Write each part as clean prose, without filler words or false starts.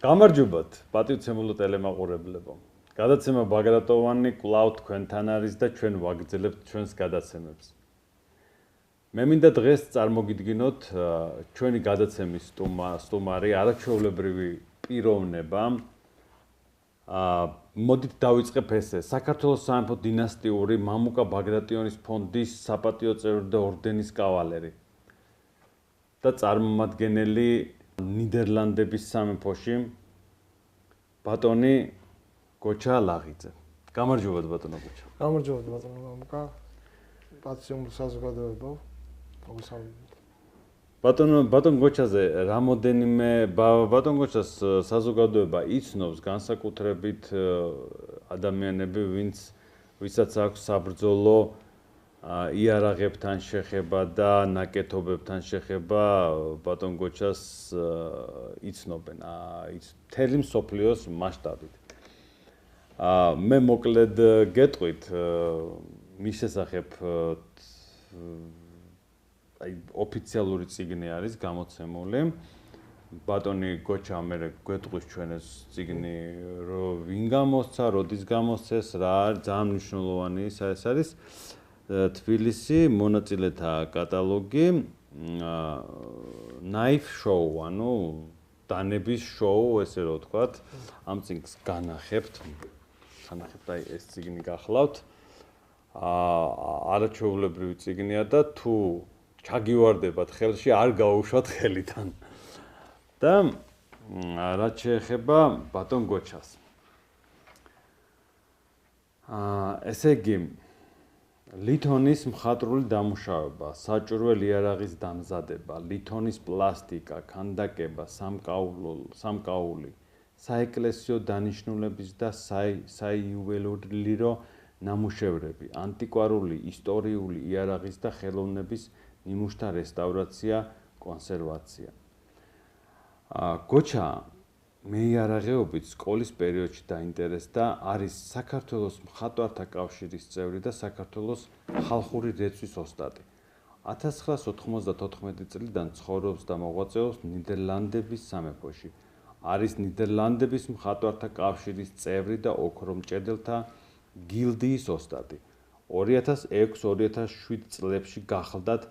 გამარჯობათ, პატივცემულო ტელემაყურებლებო. გადაცემა ბაგრატოვანი კვლავ თქვენთან არის და ჩვენ ვაგრძელებთ ჩვენს გადაცემებს. მე მინდა დღეს წარმოგიდგინოთ ჩვენი გადაცემის სტუმარი, არაჩვეულებრივი პიროვნება. მოდით დავიწყებ ესე. საქართველოს სამეფო დინასტიური მამუკა ბაგრატიონის ფონდის საპატიო წევრი და ორდენის კავალერი. და წარმომადგენელი ნიდერლანდების სამეფოში ბატონი გოჩა ლაღიძე. გამარჯობათ ბატონო გოჩა. გამარჯობათ ბატონო მამუკა. პატივცემულო საზოგადოებო. მოგესალმებით. ბატონ გოჩაზე რამოდენიმე ბატონ გოჩას საზოგადოება იცნობს განსაკუთრებით ადამიანები, ვისაც აქვს საბრძოლო იარაღებთან შეხება და ნაკეთობებთან შეხება ბატონ გოჩას იცნობენ მთელი მსოფლიოს მასშტაბით. მე მოკლედ გეტყვით მის შესახებ ოფიციალური წიგნი არის გამოცემული. ბატონი გოჩა მე გვეტყვის ჩვენ ეს წიგნი ვინ გამოსცა, როდის გამოსცეს, რა არის ძალიან მნიშვნელოვანი ეს არის თბილისი მონაწილეთა კატალოგი Knife Show, ანუ დანების შოუ, ესე რომ ვთქვათ, ამ წიგნს განახებთ აი ეს წიგნი გახლავთ. არაჩვეულებრივი წიგნია და თუ ჩაგივარდებათ ხელში, არ გაუშვათ ხელიდან. და რაც შეეხება ბატონ გოჩას. ესე იგი ლითონის მხატვრული დამუშავება, საჭურველ იარაღის დამზადება, ლითონის პლასტიკა, ქანდაკება, სამკაული, საეკლესიო დანიშნულების და საიუველირო ნამუშევრები, ანტიკვარული, ისტორიული იარაღის და ხელოვნების ნიმუშთა რესტავრაცია, კონსერვაცია. გოჩა მეიარაღეობით სკოლის პერიოდში დაინტერესდა, არის საქართველოს მხატვართა კავშირის წევრი და საქართველოს ხალხური რეწვის ოსტატი. 1994 წლიდან ცხოვრობს და მოღვაწეობს ნიდერლანდების სამეფოში. არის ნიდერლანდების მხატვართა კავშირის წევრი და ოქრომჭედელთა გილდიის ოსტატი. 2006-2007 წლებში გახლდათ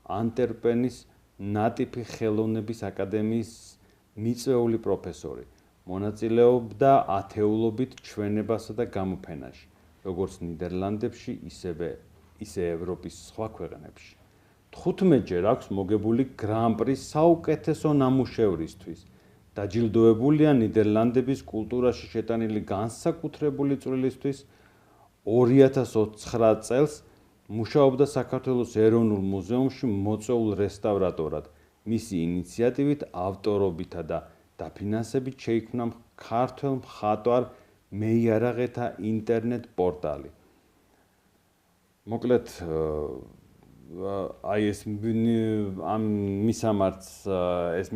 ანტერპენის ნატიფი ხელოვნების აკადემიის მიწვეული პროფესორი. მონაწილეობდა ათეულობით ჩვენებასა და გამოფენაში, როგორც ნიდერლანდებში, ისე ევროპის სხვა ქვეყნებში. 15-ჯერ აქვს მოგებული გრან-პრი საუკეთესო ნამუშევრისთვის. დაჯილდოებულია ნიდერლანდების კულტურაში შეტანილი განსაკუთრებული წვლილისთვის. 2009 წელს მუშაობდა საქართველოს ეროვნულ მუზეუმში მოწვეულ რესტავრატორად. მისი ინიციატივით, ავტორობითა და დაფინანსებით შეიქმნა ქართველ მხატვარ მეიარაღეთა ინტერნეტ პორტალი. მოკლედ აი ეს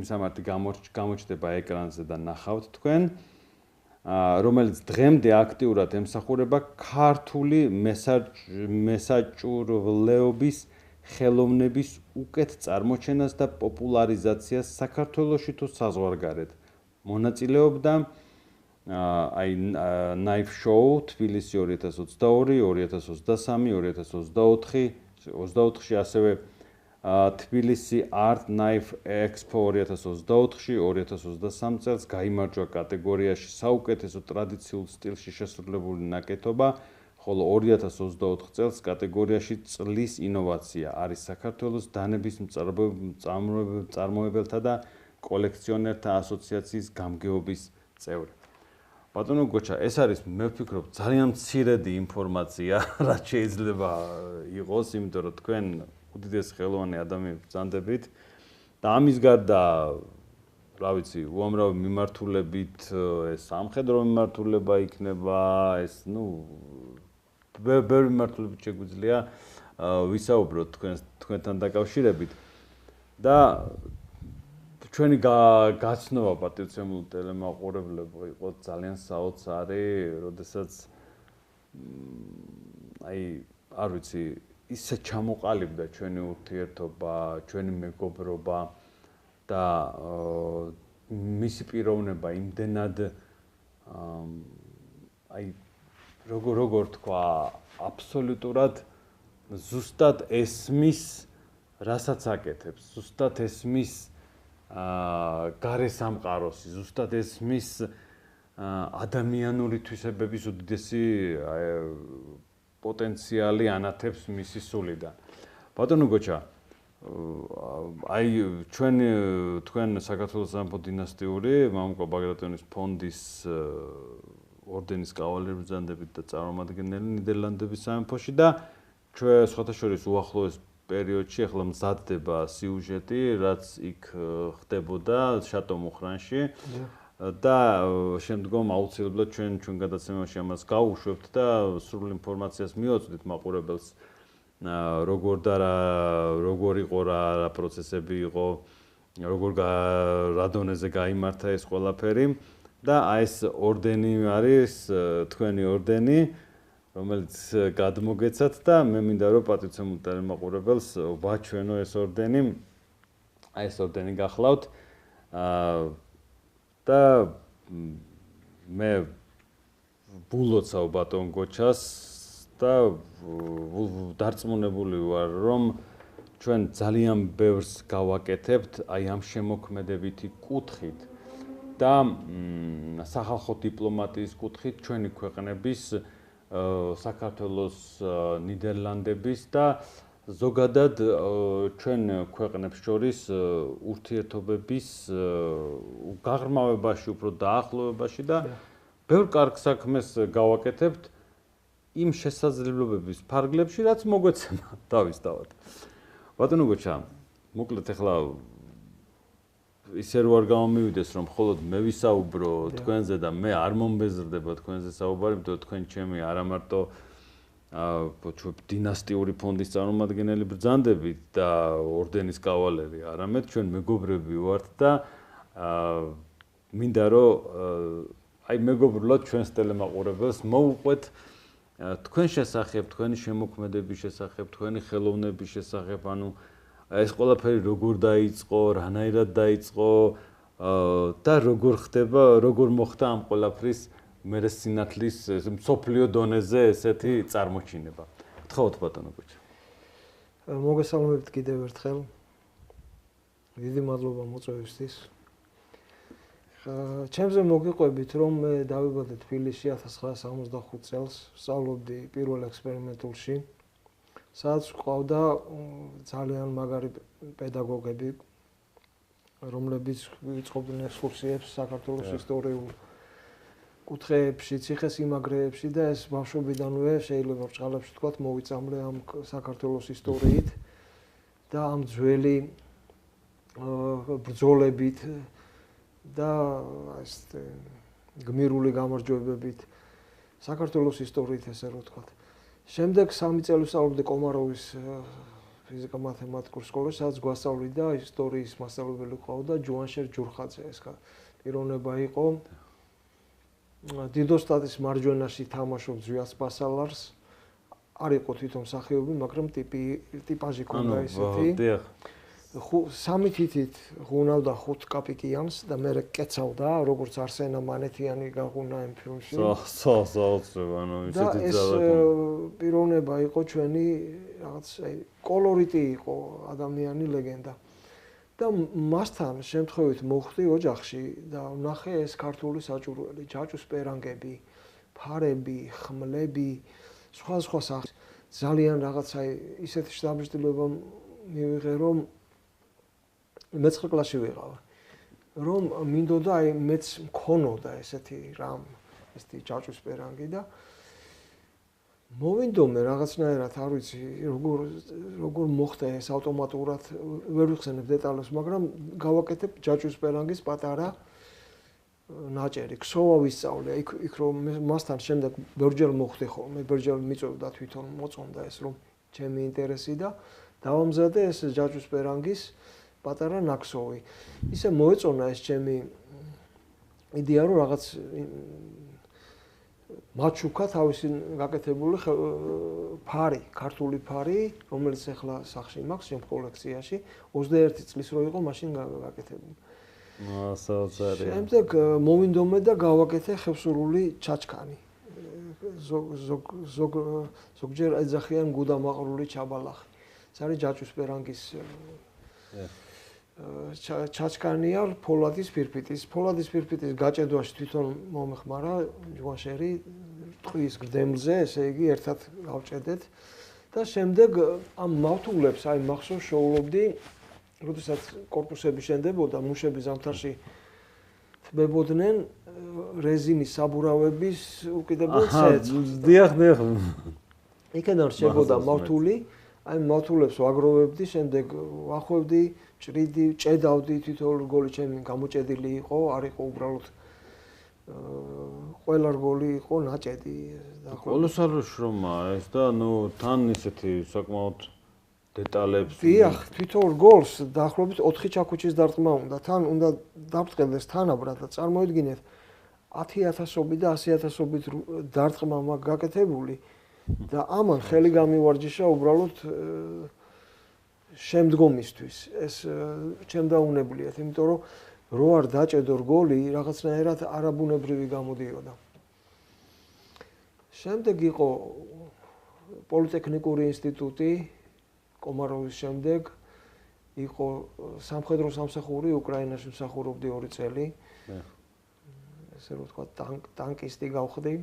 მისამართი გამოჩნდება ეკრანზე და ნახავთ თქვენ, რომელიც დღემდე აქტიურად ემსახურება ქართული მესაჭურვლეობის ხელოვნების უკეთ წარმოჩენას და პოპულარიზაციას საქართველოში თუ საზღვარგარეთ. მონაწილეობდა Knife Show თბილისი 2022, 2023, 2024-ში ასევე თბილისი Art Knife Expo 2024-ში, 2023 წელს გაიმარჯვა კატეგორიაში საუკეთესო ტრადიციულ სტილში შესრულებული ნაკეთობა, ხოლო 2024 წელს კატეგორიაში წლის ინოვაცია არის საქართველოს დანების მწარმოებელთა და კოლექციონერთა ასოციაციის გამგეობის წევრი. ბატონო გოჩა, ეს არის, მე ვფიქრობ, ძალიან მცირედი ინფორმაცია, რაც შეიძლება იყოს, იმიტომ რომ თქვენ უდიდესი ხელოვანი ადამიანები ბრძანდებით და ამის გარდა, რა ვიცი, უამრავი მიმართულებით ეს სამხედრო მიმართულება იქნება, ეს, ბევრი მიმართულებით შეგვიძლია ვისაუბროთ თქვენთან დაკავშირებით და ჩვენი გაცნობა პატივცემულო ტელემაყურებლებო იყო ძალიან საოცარი, როდესაც არ ვიცი, ისე ჩამოყალიბდა ჩვენი ურთიერთობა, ჩვენი მეგობრობა და მისი პიროვნება იმდენად აი როგორ თქვა აბსოლუტურად ზუსტად ესმის რასაც აკეთებს, ზუსტად ესმის გარესამყაროს, ზუსტად ესმის ადამიანური თვისებების უდიდესი პოტენციალი ანათებს მისი სულიდან. ბატონო გოჩა, აი თქვენ საქართველოს სამეფო დინასტიური მამუკა ბაგრატიონის ფონდის ორდენის კავალერი ბრძანდებით და წარმომადგენელი ნიდერლანდების სამეფოში და ჩვენ სხვათა შორის უახლოეს პერიოდში ახლა მზადდება სიუჟეტი, რაც იქ ხდებოდა შატო მუხრანში და შემდგომ აუცილებლად ჩვენ გადაცემაში ამას გავუშვებთ და სრულ ინფორმაციას მივაწვდით მაყურებელს როგორ იყო რა პროცესები იყო, რა დონეზე გაიმართა ეს ყველაფერი და აი ეს ორდენი არის თქვენი ორდენი, რომელიც გადმოგეცათ და მე მინდა რომ პატივცემულ ტელემაყურებელს ვაჩვენო ეს ორდენი. აი ეს ორდენი გახლავთ და მე ბულოცავ ბატონ გოჩას და დარწმუნებული ვარ რომ ჩვენ ძალიან ბევრს გავაკეთებთ აი ამ შემოქმედებითი კუთხით და სახალხო დიპლომატიის კუთხით ჩვენი ქვეყნების საქართველოს ნიდერლანდების და ზოგადად ჩვენ ქვეყნებს შორის ურთიერთობების გაღრმავებაში, უფრო დაახლოებაში და ბევრ კარგ საქმეს გავაკეთებთ იმ შესაძლებლობების ფარგლებში, რაც მოგვეცემა დავისდავად. ბატონო გოჩა, მოკლედ ახლა ისე რო არ გამომივიდეს რომ მხოლოდ მე ვისაუბრო თქვენზე და მე არ მომბეზრდება თქვენზე საუბარი, იმიტომ რომ თქვენ ჩემი არა მარტო დინასტიური ფონდის წარმომადგენელი ბრძანდებით და ორდენის კავალერი, არამედ ჩვენ მეგობრები ვართ და მინდა რომ აი მეგობრულად ჩვენს ტელემაყურებელს მოუყვეთ თქვენ შესახებ, თქვენი შემოქმედების შესახებ, თქვენი ხელოვნების შესახებ, ანუ ეს ყველაფერი როგორ დაიწყო, რანაირად დაიწყო და როგორ ხდება, როგორ მოხდა ამ ყველაფრის მერე სინათლის მსოფლიო დონეზე ესეთი წარმოჩინება. გთხოვთ ბატონო გოჩა. მოგესალმებით კიდევ ერთხელ. დიდი მადლობა მოწვევისთვის. ჩემზე მოგიყვებით რომ მე დავიბადე თბილისში 1965 წელს, სწავლობდი პირველ ექსპერიმენტულში. სადაც ყავდა ძალიან მაგარი პედაგოგები, რომლებიც ვიწყობდნენ ექსკურსიებს საქართველოს ისტორიულ კუთხეებში, ციხესიმაგრეებში და ეს ბავშვობიდანვე შეიძლება ბრჭყალებში ვთქვათ, მოვიწამლე ამ საქართველოს ისტორიით და ამ ძველი ბრძოლებით და ეს გმირული გამარჯვებებით საქართველოს ისტორიით ესე რომ ვთქვათ. შემდეგ 3 წელი ვსწავლობდი კომაროვის ფიზიკა-მათემატიკურ სკოლაში, სადაც გვასწავლიდა ისტორიის მასწავლებელი ყავდა ჯუანშერ ჯურხაძე. ეს პიროვნება იყო. დიდოსტატის მარჯვენაში თამაშობ ძვიას ბასალარს. არ იყო თვითონ მსახიობი, მაგრამ ტიპაჟი ქონდა ისეთი. 3 თითით ღუნავდა 5 კაპიკიანს და მე კეცავდა, როგორც არსენა მანეთიანი გაღუნა იმ ფილმში. ანუ ისეთი ეს პიროვნება იყო ჩვენი რაღაც კოლორიტი იყო ადამიანი ლეგენდა. და მასთან შემთხვევით მოხვდი ოჯახში და ვნახე ეს ქართული საჭურველი, ჯაჭუს პერანგები, ფარები, ხმლები, სხვა სახის. ძალიან რაღაცა ისეთი შთაბეჭდილება მივიღე რომ მე-9 კლასში ვიყავ. რომ მინდოდა აი მეც მქონოდა ესეთი რამ, ესეთი ჯაჭუს პერანგი და მოვინდომე რაღაცნაირად არ ვიცი როგორ მოხდა ეს ავტომატურად ვერ ვიხსენებ დეტალებს, მაგრამ გავაკეთებ ჯაჭუს პერანგის პატარა ნაჭერი. ქსოვა ვისწავლე, იქ რომ მასთან შემდეგ ბევრჯერ მოხვდი ხოლმე, ბევრჯერ მიწევდა თვითონ მოწონდა ეს რომ ჩემი ინტერესი და დავამზადე ეს ჯაჭუს პერანგის პატარა ნაქსოვი. ისე მოეწონა ეს ჩემი იდეა რომ რაღაც მაჩუკა თავისი გაკეთებული ფარი, ქართული ფარი, რომელიც ახლა სახში მაქვს ჩემ კოლექციაში, 21 წლის რო იყო მაშინ გაკეთებული. საოცარია. შემდეგ მოვინდომე და გავაკეთე ხევსურული ჩაჩქანი. ზოგჯერ ეძახიან გუდამაყრული ჩაბალახი. ეს არის ჯაჭვის პერანგის ჩაჩქანია ფოლადის ფირფიტის. ფოლადის ფირფიტის გაჭედვაში თვითონ მომეხმარა ჯუანშერი ტყვის გრდემლზე, ესე იგი ერთად გავჭედეთ და შემდეგ ამ მავთულებს, აი მახსოვს შოულობდი, როდესაც კორპუსები შენდებოდა, მუშები ზამთარში თბებოდნენ რეზინის საბურავების უკიდებელ ცეცხლს. დიახ. იქიდან რჩებოდა მავთული, აი მავთულებს ვაგროვებდი, შემდეგ ვახვევდი, ჭრიდი, ჭედავდი, თითოეული რგოლი ჩემი გამოჭედილი იყო, არ იყო უბრალოდ ყველა რგოლი იყო ნაჭედი. კოლოსალური შრომაა ეს და თან ისეთი საკმაოდ დეტალებს. დიახ, თვითონ რგოლს დაახლოებით 4 ჩაქუჩის დარტყმა უნდა. თან უნდა დაბრწყდეს თანაბრად და წარმოიდგინეთ 10,000-ობით და 100,000-ობით დარტყმა მაქვს გაკეთებული და ამან ხელი გამივარჯიშა უბრალოდ შემდგომისთვის. ეს ჩემ დაუნებლიათ, იმიტომ რომ რო არ დაჭედო რგოლი, რაღაცნაირად არაბუნებრივი გამოდიოდა. შემდეგ იყო პოლიტექნიკური ინსტიტუტი კომაროვის შემდეგ იყო სამხედრო სამსახური უკრაინაში მსახურობდი 2 წელი. ესე რომ ვთქვა ტანკისტი გავხდი.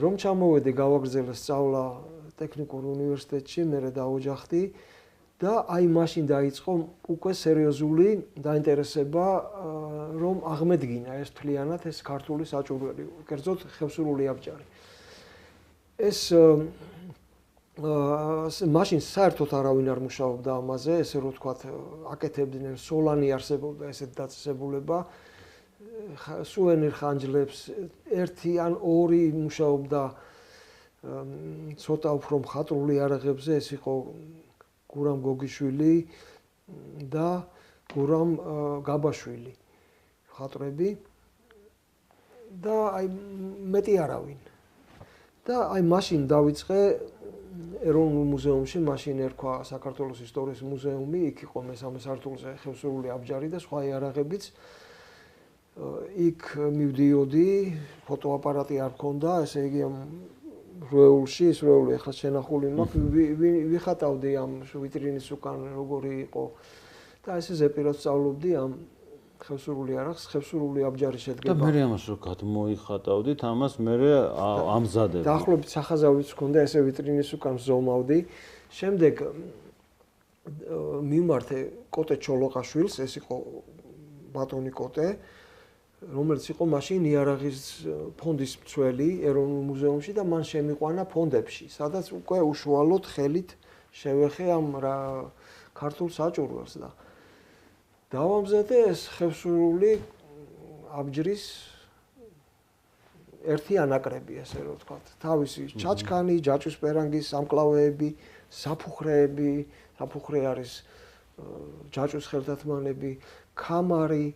რომ ჩამოვედი გავაგრძელე სწავლა ტექნიკურ უნივერსიტეტში, მერე დაოჯახდი და აი მაშინ დაიწყო უკვე სერიოზული დაინტერესება რომ აღმედგინა ეს თლიანად ეს ქართული საჭურველი, კერძოდ ხევსურული აბჯარი. ეს მაშინ საერთოდ არავინ არ მუშაობდა ამაზე, ესე რომ ვთქვათ, აკეთებდნენ სოლანი არსებობდა ესეთ დაწესებულება, სუვენირ ხანჯლებს, 1 ან 2 მუშაობდა ცოტა უფრო მხატვრული იარაღებზე, ეს იყო გურამ გოგიშვილი და გურამ გაბაშვილი მხატვრები და აი მეტი არავინ. და აი მაშინ დავიწყე ეროვნულ მუზეუმში, მაშინ ერქვა საქართველოს ისტორიის მუზეუმი, იქ იყო მესამე სართულზე ხევსურული აბჯარი და სხვა იარაღებიც. იქ მივდიოდი, ფოტოაპარატი არ მქონდა, ესე იგი ამ რვეულში, ის რვეული ახლა შენახული მაქვს, ვიხატავდი ამ ვიტრინის უკან როგორი იყო და ესე ზეპირად სწავლობდი ამ ხევსურული იარაღს, ხევსურული აბჯარი შედგება. და მე ამას რო გადმოიხატავდით, ამას მე ამზადებდი. დაახლოებით სახაზავიც მქონდა, ესე ვიტრინის უკან ზომავდი. შემდეგ მიმართე კოტე ჩოლოყაშვილს, ეს იყო ბატონი კოტე, რომელიც იყო მაშინ იარაღის ფონდის მცველი ეროვნულ მუზეუმში და მან შემიყვანა ფონდებში, სადაც უკვე უშუალოდ ხელით შევეხე ამ ქართულ საჭურველს და დავამზადე ეს ხევსურული აბჯრის ერთი ანაკრები, ესე რომ ვთქვათ. თავისი ჩაჩქანი, ჯაჭვის პერანგის სამკლავეები, საფუხრეები, საფუხრე არის ჯაჭვის ხელთათმანები, ქამარი,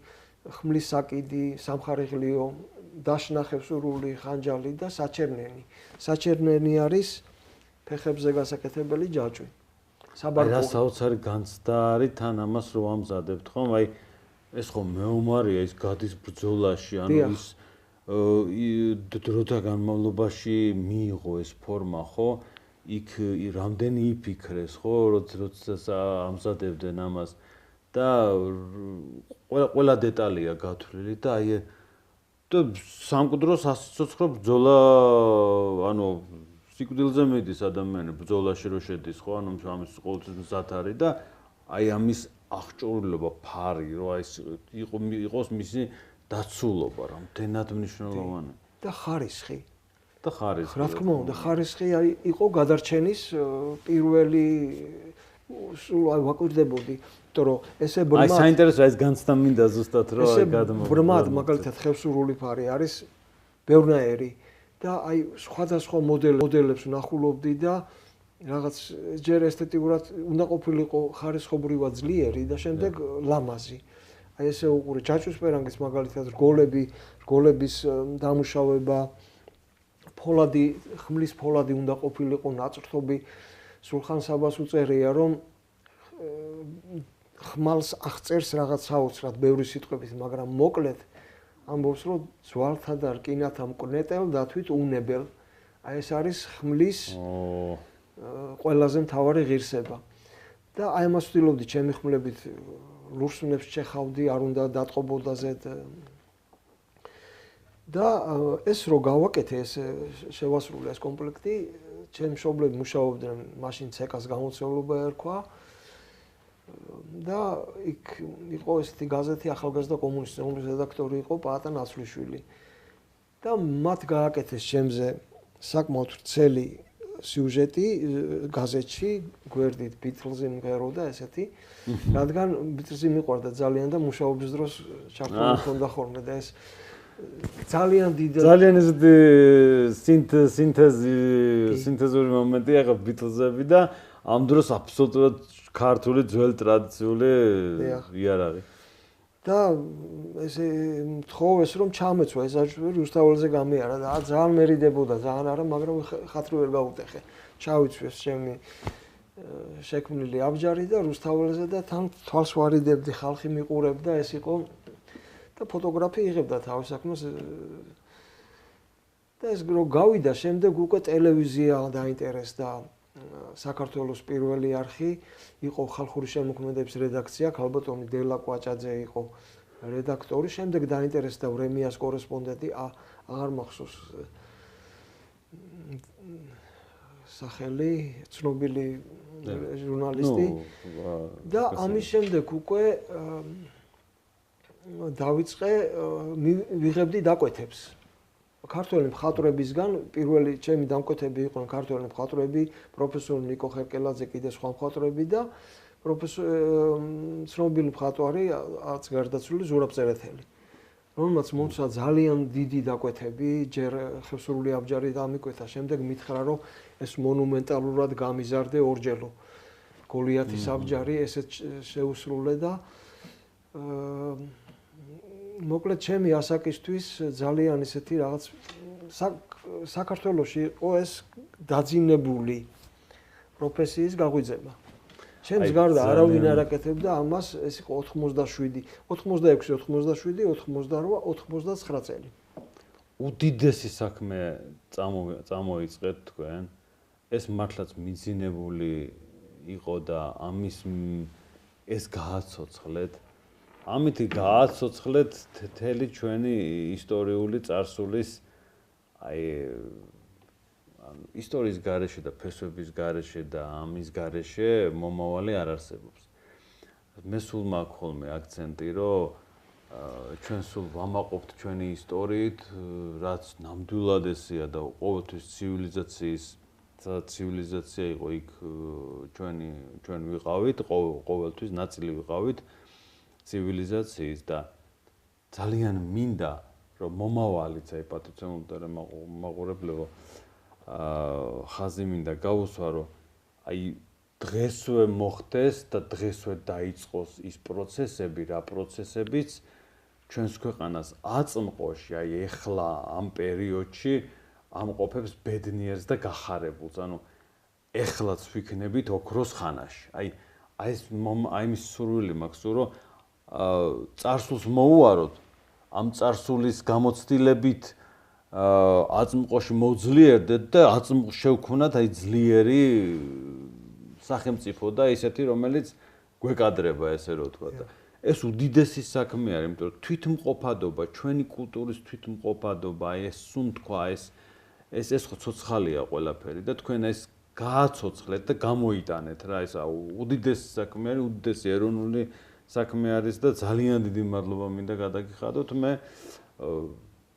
ხმლის საკიდი, სამხარიღლიო, დაშნა ხევსურული ხანჯალი და საჩერნენი. საჩერნენი არის ფეხებზე გასაკეთებელი ჯაჭვი. საბარკო. რა საოცარი განცდა არის თან ამას რო ამზადებთ, ხომ? აი ეს ხო მეომარია, ის გადის ბრძოლაში, ანუ ის დროთა განმავლობაში მიიღო ეს ფორმა, ხო? იქ რამდენი იფიქრეს, ხო, როდესაც ამზადებდნენ ამას და ყველა დეტალია გათვლილი და აი და სამკვდროს ასიცოცხლო ბრძოლა, ანუ სიკვდილზე მიდის ადამიანი ბრძოლაში რო შედის, ხო, ანუ ამის ყოველთვის მზად არის და აი ამის აღჭურვილობა, ფარი, რომ აი იყოს მისი დაცულობა, რამდენად მნიშვნელოვანი და ხარისხი. და ხარისხი. რა თქმა უნდა, ხარისხი იყო გადარჩენის პირველი სულ აი ვაკვირდებოდი, იმიტომ რომ ესე ბრმად აი საინტერესოა ეს განცდა მინდა ზუსტად რომ აი გადმოვიდე. ბრმად მაგალითად ხევსურული ფარი არის ბევრნაირი და აი სხვადასხვა მოდელებს ვნახულობდი და რაღაც ჯერ ესთეტიურად უნდა ყოფილიყო ხარისხობრივად ძლიერი და შემდეგ ლამაზი. აი ესე უყურე ჯაჭვის პერანგის მაგალითად რგოლების დამუშავება, ფოლადი, ხმლის ფოლადი უნდა ყოფილიყო ნაწრთობი. სულხან საბას უწერია რომ ხმალს აღწერს რაღაც საოცრად ბევრი სიტყვებით, მაგრამ მოკლედ ამბობს, რომ ძვალთა და რკინათა მკვნეტელ დათვით უნებელ. აი ეს არის ხმლის ყველაზე მთავარი ღირსება. და აი ამას ვთვლობდი ჩემი ხმლებით ლურსუნებს ჩეხავდი, არ უნდა დატყობოდა ზედ. და ეს რო გავაკეთე, ეს შევასრულე ეს კომპლექტი, ჩემი მშობლები მუშაობდნენ მაშინ ცეკას გამოცემლობა ერქვა. და იქ იყო ესეთი გაზეთი ახალგაზრდა კომუნისტი, რომლის რედაქტორი იყო პაატა ნაცვლიშვილი. და მათ გააკეთეს ჩემზე საკმაოდ ვრცელი სიუჟეტი გაზეთში, გვერდით ბიტლზი მღეროდა ესეთი, რადგან ბიტლზი მიყვარდა ძალიან და მუშაობის დროს ჩართული ჰქონდა ხოლმე და ეს ძალიან ესეთი სინთეზური მომენტია ხო ბიტლზები და ამ დროს აბსოლუტურად ქართული ძველი ტრადიციული იარაღი. და ესე მთხოვეს რომ ჩამეცვა ეს აჭვერი რუსთაველზე გამიარა და ძალიან მერიდებოდა ძალიან არა, მაგრამ ხათრი ვერ გაუტეხე. ჩავიცვეს ჩემი შექმნილი აბჯარი და რუსთაველზე და თან თვალს ვარიდებდი, ხალხი მიყურებდა, ეს იყო და ფოტოგრაფი იღებდა თავის საქმეს. და ეს რო გავიდა, შემდეგ უკვე ტელევიზია დაინტერესდა. საქართველოს პირველი არხი იყო ხალხური შემოქმედების რედაქცია, ქალბატონი დელა კვაჭაძე იყო რედაქტორი, შემდეგ დაინტერესდა ვრემიას კორესპონდენტი, აღარ მახსოვს სახელი, ცნობილი ჟურნალისტი. და ამის შემდეგ უკვე დავიწყე ვიღებდი დაკვეთებს. ქართველი მხატვრებისგან პირველი ჩემი დამკვეთები იყვნენ ქართველი მხატვრები, პროფესორ ნიკო ხერკელაძე, კიდე სხვა მხატვრები და ცნობილი მხატვარი, არც გარდაცვლილი ზურაბ წერეთელი. რომელმაც მომცა ძალიან დიდი დაკვეთები, ჯერ ხევსურული აბჯარი დამიკვეთა, შემდეგ მითხრა, რომ ეს მონუმენტალურად გამიზარდე ორჯელო. გოლიათის აბჯარი ესეც შეუსრულე და მოკლედ ჩემი ასაკისთვის ძალიან ისეთი რაღაც საქართველოში იყო ეს დაძინებული პროფესიის გაღვიძება. ჩემს გარდა არავინ არ აკეთებდა ამას, ეს იყო 87, 86, 87, 88, 89 წელი. უდიდესი საქმე წამოიწყეთ თქვენ. ეს მართლაც მიძინებული იყო და ამის ეს გააცოცხლეთ. ამით გააცოცხლეთ თელი ჩვენი ისტორიული წარსულის აი ისტორიის გარეშე და ფესვების გარეშე და ამის გარეშე მომავალი არ არსებობს. მე სულ მაქვს ხოლმე აქცენტი, რომ ჩვენ სულ ვამაყობთ ჩვენი ისტორიით, რაც ნამდვილად ესეა და ყოველთვის ცივილიზაცია იყო იქ ჩვენ ვიყავით, ყოველთვის ნაწილი ვიყავით ცივილიზაციის და ძალიან მინდა რომ მომავალიც აი პატივცემულთა მაყურებლებო ხაზი მინდა გავუსვა რომ აი დღესვე მოხდეს და დღესვე დაიწყოს ის პროცესები, რა პროცესებიც ჩვენს ქვეყანას აწმყოში, აი ეხლა ამ პერიოდში ამყოფებს ბედნიერს და გახარებულს. ანუ ეხლაც ვიქნებით ოქროს ხანაში. აი ეს იმის სურვილი მაქვს, რომ წარსულს მოუაროთ, ამ წარსულის გამოცდილებით აწმყოში მოვძლიერდეთ და აწმყ შევქმნათ აი ძლიერი სახელმწიფო და ისეთი, რომელიც გვეკადრება, ესე რომ ვთქვა და ეს უდიდესი საქმე არის, იმიტომ რომ თვითმყოფადობა, ჩვენი კულტურის თვითმყოფადობა, აი ეს სუნთქვა, ეს ხო ცოცხალია ყველაფერი და თქვენ ეს გააცოცხლეთ და გამოიტანეთ რა, ეს უდიდესი საქმე არის, უდიდესი ეროვნული საქმე არის და ძალიან დიდი მადლობა მინდა გადაგიხადოთ. მე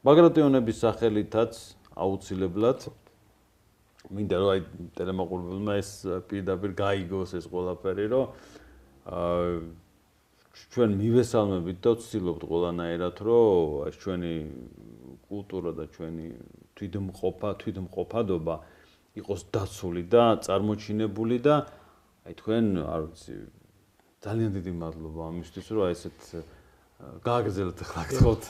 ბაგრატიონების სახელითაც აუცილებლად მინდა რომ აი ტელემაყურებელმა ეს პირდაპირ გაიგოს ეს ყველაფერი, რომ ჩვენ მივესალმებით და ვცდილობთ ყველანაირად, რომ ეს ჩვენი კულტურა და ჩვენი თვითმყოფადობა იყოს დაცული და წარმოჩინებული და აი თქვენ არ ვიცი ძალიან დიდი მადლობა ამისთვის, რომ აი ესეთ გააგრძელეთ ახლა გთხოვთ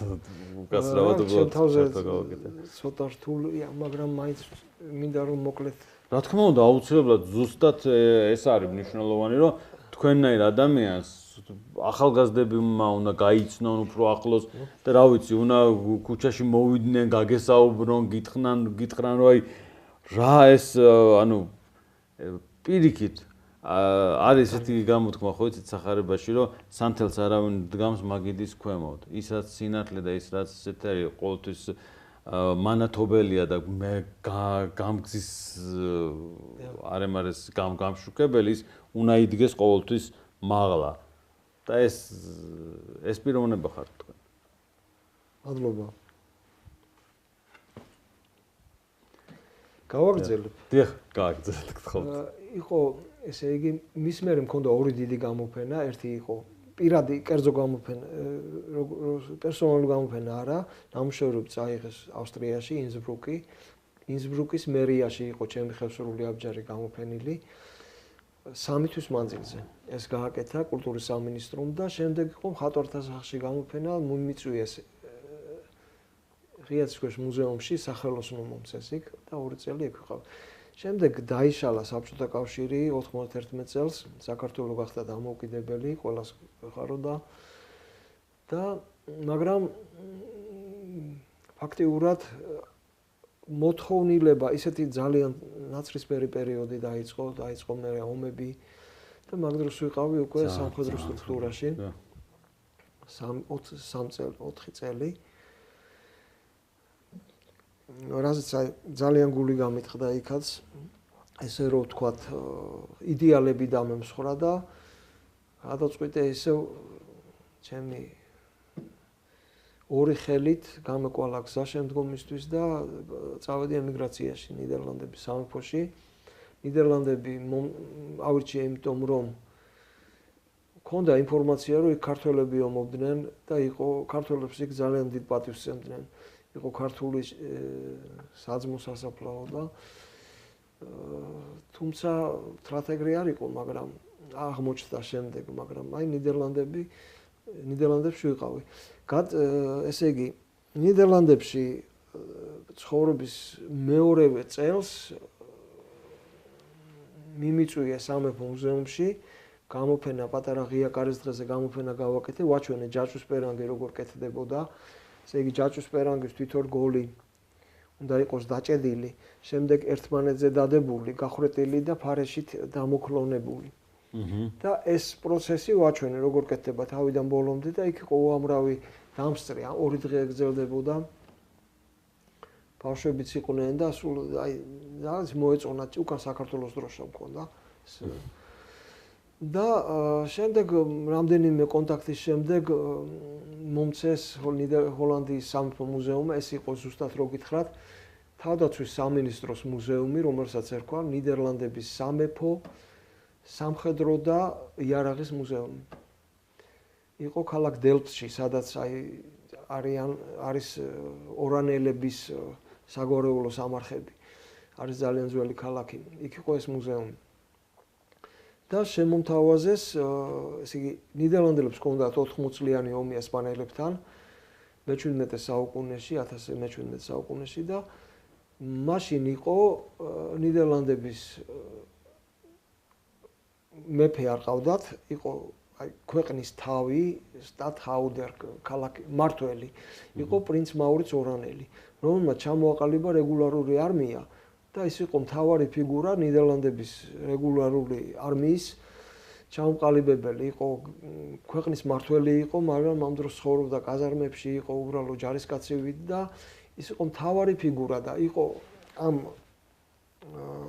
უკაცრავად უბრალოდ ცოტა რთულია, მაგრამ მაინც მინდა რომ მოკლედ. რა თქმა უნდა, აუცილებლად ზუსტად ეს არის მნიშვნელოვანი, რომ თქვენნაირ ადამიანს ახალგაზრდებმა უნდა გაიცნონ უფრო ახლოს და რა ვიცი, უნდა ქუჩაში მოვიდნენ, გაგესაუბრონ, გითხრან რომ აი რა ეს ანუ პირიქით არის ესეთი გამოთქმა ხო იცით სახარებაში რომ სანთელს არავინ დგამს მაგიდის ქვემოთ. ისაც სინათლე და ის რაც ესეთ არის ყოველთვის მანათობელია და მე გამგზის არემარეს გამშუქებელი ის უნდა იდგეს ყოველთვის მაღლა. და ეს პიროვნება ხარ თქვენ. მადლობა. გავაგრძელებ. დიახ, გააგრძელეთ გთხოვთ. იყო ესე იგი მის მერე მქონდა ორი დიდი გამოფენა, ერთი იყო პირადი კერძო გამოფენა, პერსონალური გამოფენა არა, ნამუშევრები წაიღეს ავსტრიაში, ინსბრუკის მერიაში იყო ჩემი ხევსურული აბჯარი გამოფენილი. 3 თვის მანძილზე ეს გააკეთა კულტურის სამინისტრომ და შემდეგ იყო მხატვართა სახლში გამოფენა მიმიწვიეს ღიაცის მუზეუმში სახელოსნო მომცეს იქ და 2 წელი იქ ვიყავ. შემდეგ დაიშალა საბჭოთა კავშირი 91 წელს საქართველოს გახდა დამოუკიდებელი ყველას ხარო და მაგრამ ფაქტიურად მოთხოვნილება ისეთი ძალიან ნაცრისფერი პერიოდი დაიწყო მე ომები და მაგ დროს ვიყავი უკვე სამხედრო სტრუქტურაში 4 წელი რაზეც ძალიან გული გამიტყდა იქაც ესე რომ ვთქვათ იდეალები დამემსხვრა და გადაწყვიტე ისევ ჩემი ორი ხელით გამეკვალა გზა შემდგომისთვის და წავედი ემიგრაციაში ნიდერლანდების სამეფოში. ნიდერლანდები ავირჩიე იმიტომ რომ მქონდა ინფორმაცია რომ იქ ქართველები ომობდნენ და იყო ქართველებს იქ ძალიან დიდ პატივს სცემდნენ. იყო ქართული საძმო სასაფლაო და თუმცა სტრატეგია არ იყო, მაგრამ აღმოჩნდა შემდეგ, მაგრამ აი ნიდერლანდებში ვიყავი. ესე იგი, ნიდერლანდებში ცხოვრების მეორევე წელს მიმიწვია სამეფო მუზეუმში გამოფენა პატარა ღია კარის დღეზე გამოფენა გავაკეთე, ვაჩვენე ჯაჭვის პერანგი როგორ კეთდებოდა. ესე იგი ჯაჭვის პერანგის თვითონ გოლი უნდა იყოს დაჭედილი, შემდეგ ერთმანეთზე დადებული, გახრეტილი და ფარეშით დამოქლონებული. და ეს პროცესი ვაჩვენე როგორ კეთდება თავიდან ბოლომდე და იქ იყო უამრავი დამსწრე, 2 დღე გრძელდებოდა. ბავშვებიც იყვნენ და სულ აი რაღაც მოეწონა უკან საქართველოს დროშა მქონდა. და შემდეგ რამდენიმე კონტაქტის შემდეგ მომცეს ჰოლანდიის სამეფო მუზეუმმა, ეს იყო ზუსტად რო გითხრათ, თავდაცვის სამინისტროს მუზეუმი, რომელსაც ერქვა ნიდერლანდების სამეფო სამხედრო და იარაღის მუზეუმი. იყო ქალაქ დელფტში, სადაც არის ორანელების საგვარეულო სამარხები. არის ძალიან ძველი ქალაქი. იქ იყო ეს მუზეუმი. და შემომთავაზეს, ესე იგი, ნიდერლანდელებს ჰქონდათ 80 წლიანი ომი ესპანელებთან მე-17 საუკუნეში, 1017 საუკუნეში და მაშინ იყო ნიდერლანდების მეფე არ ყავდათ, იყო აი ქვეყნის თავი, სტატჰაუდერ, ქალაქი მართველი, იყო პრინც მაურიც ორანელი, რომელმაც ჩამოაყალიბა რეგულარული არმია და ის იყო მთავარი ფიგურა ნიდერლანდების რეგულარული არმიის ჩამოყალიბებელი, იყო ქვეყნის მართველი იყო, მაგრამ ამ დროს ცხოვრობდა კაზარმებში, იყო უბრალო ჯარისკაცივით და ის იყო მთავარი ფიგურა და იყო ამ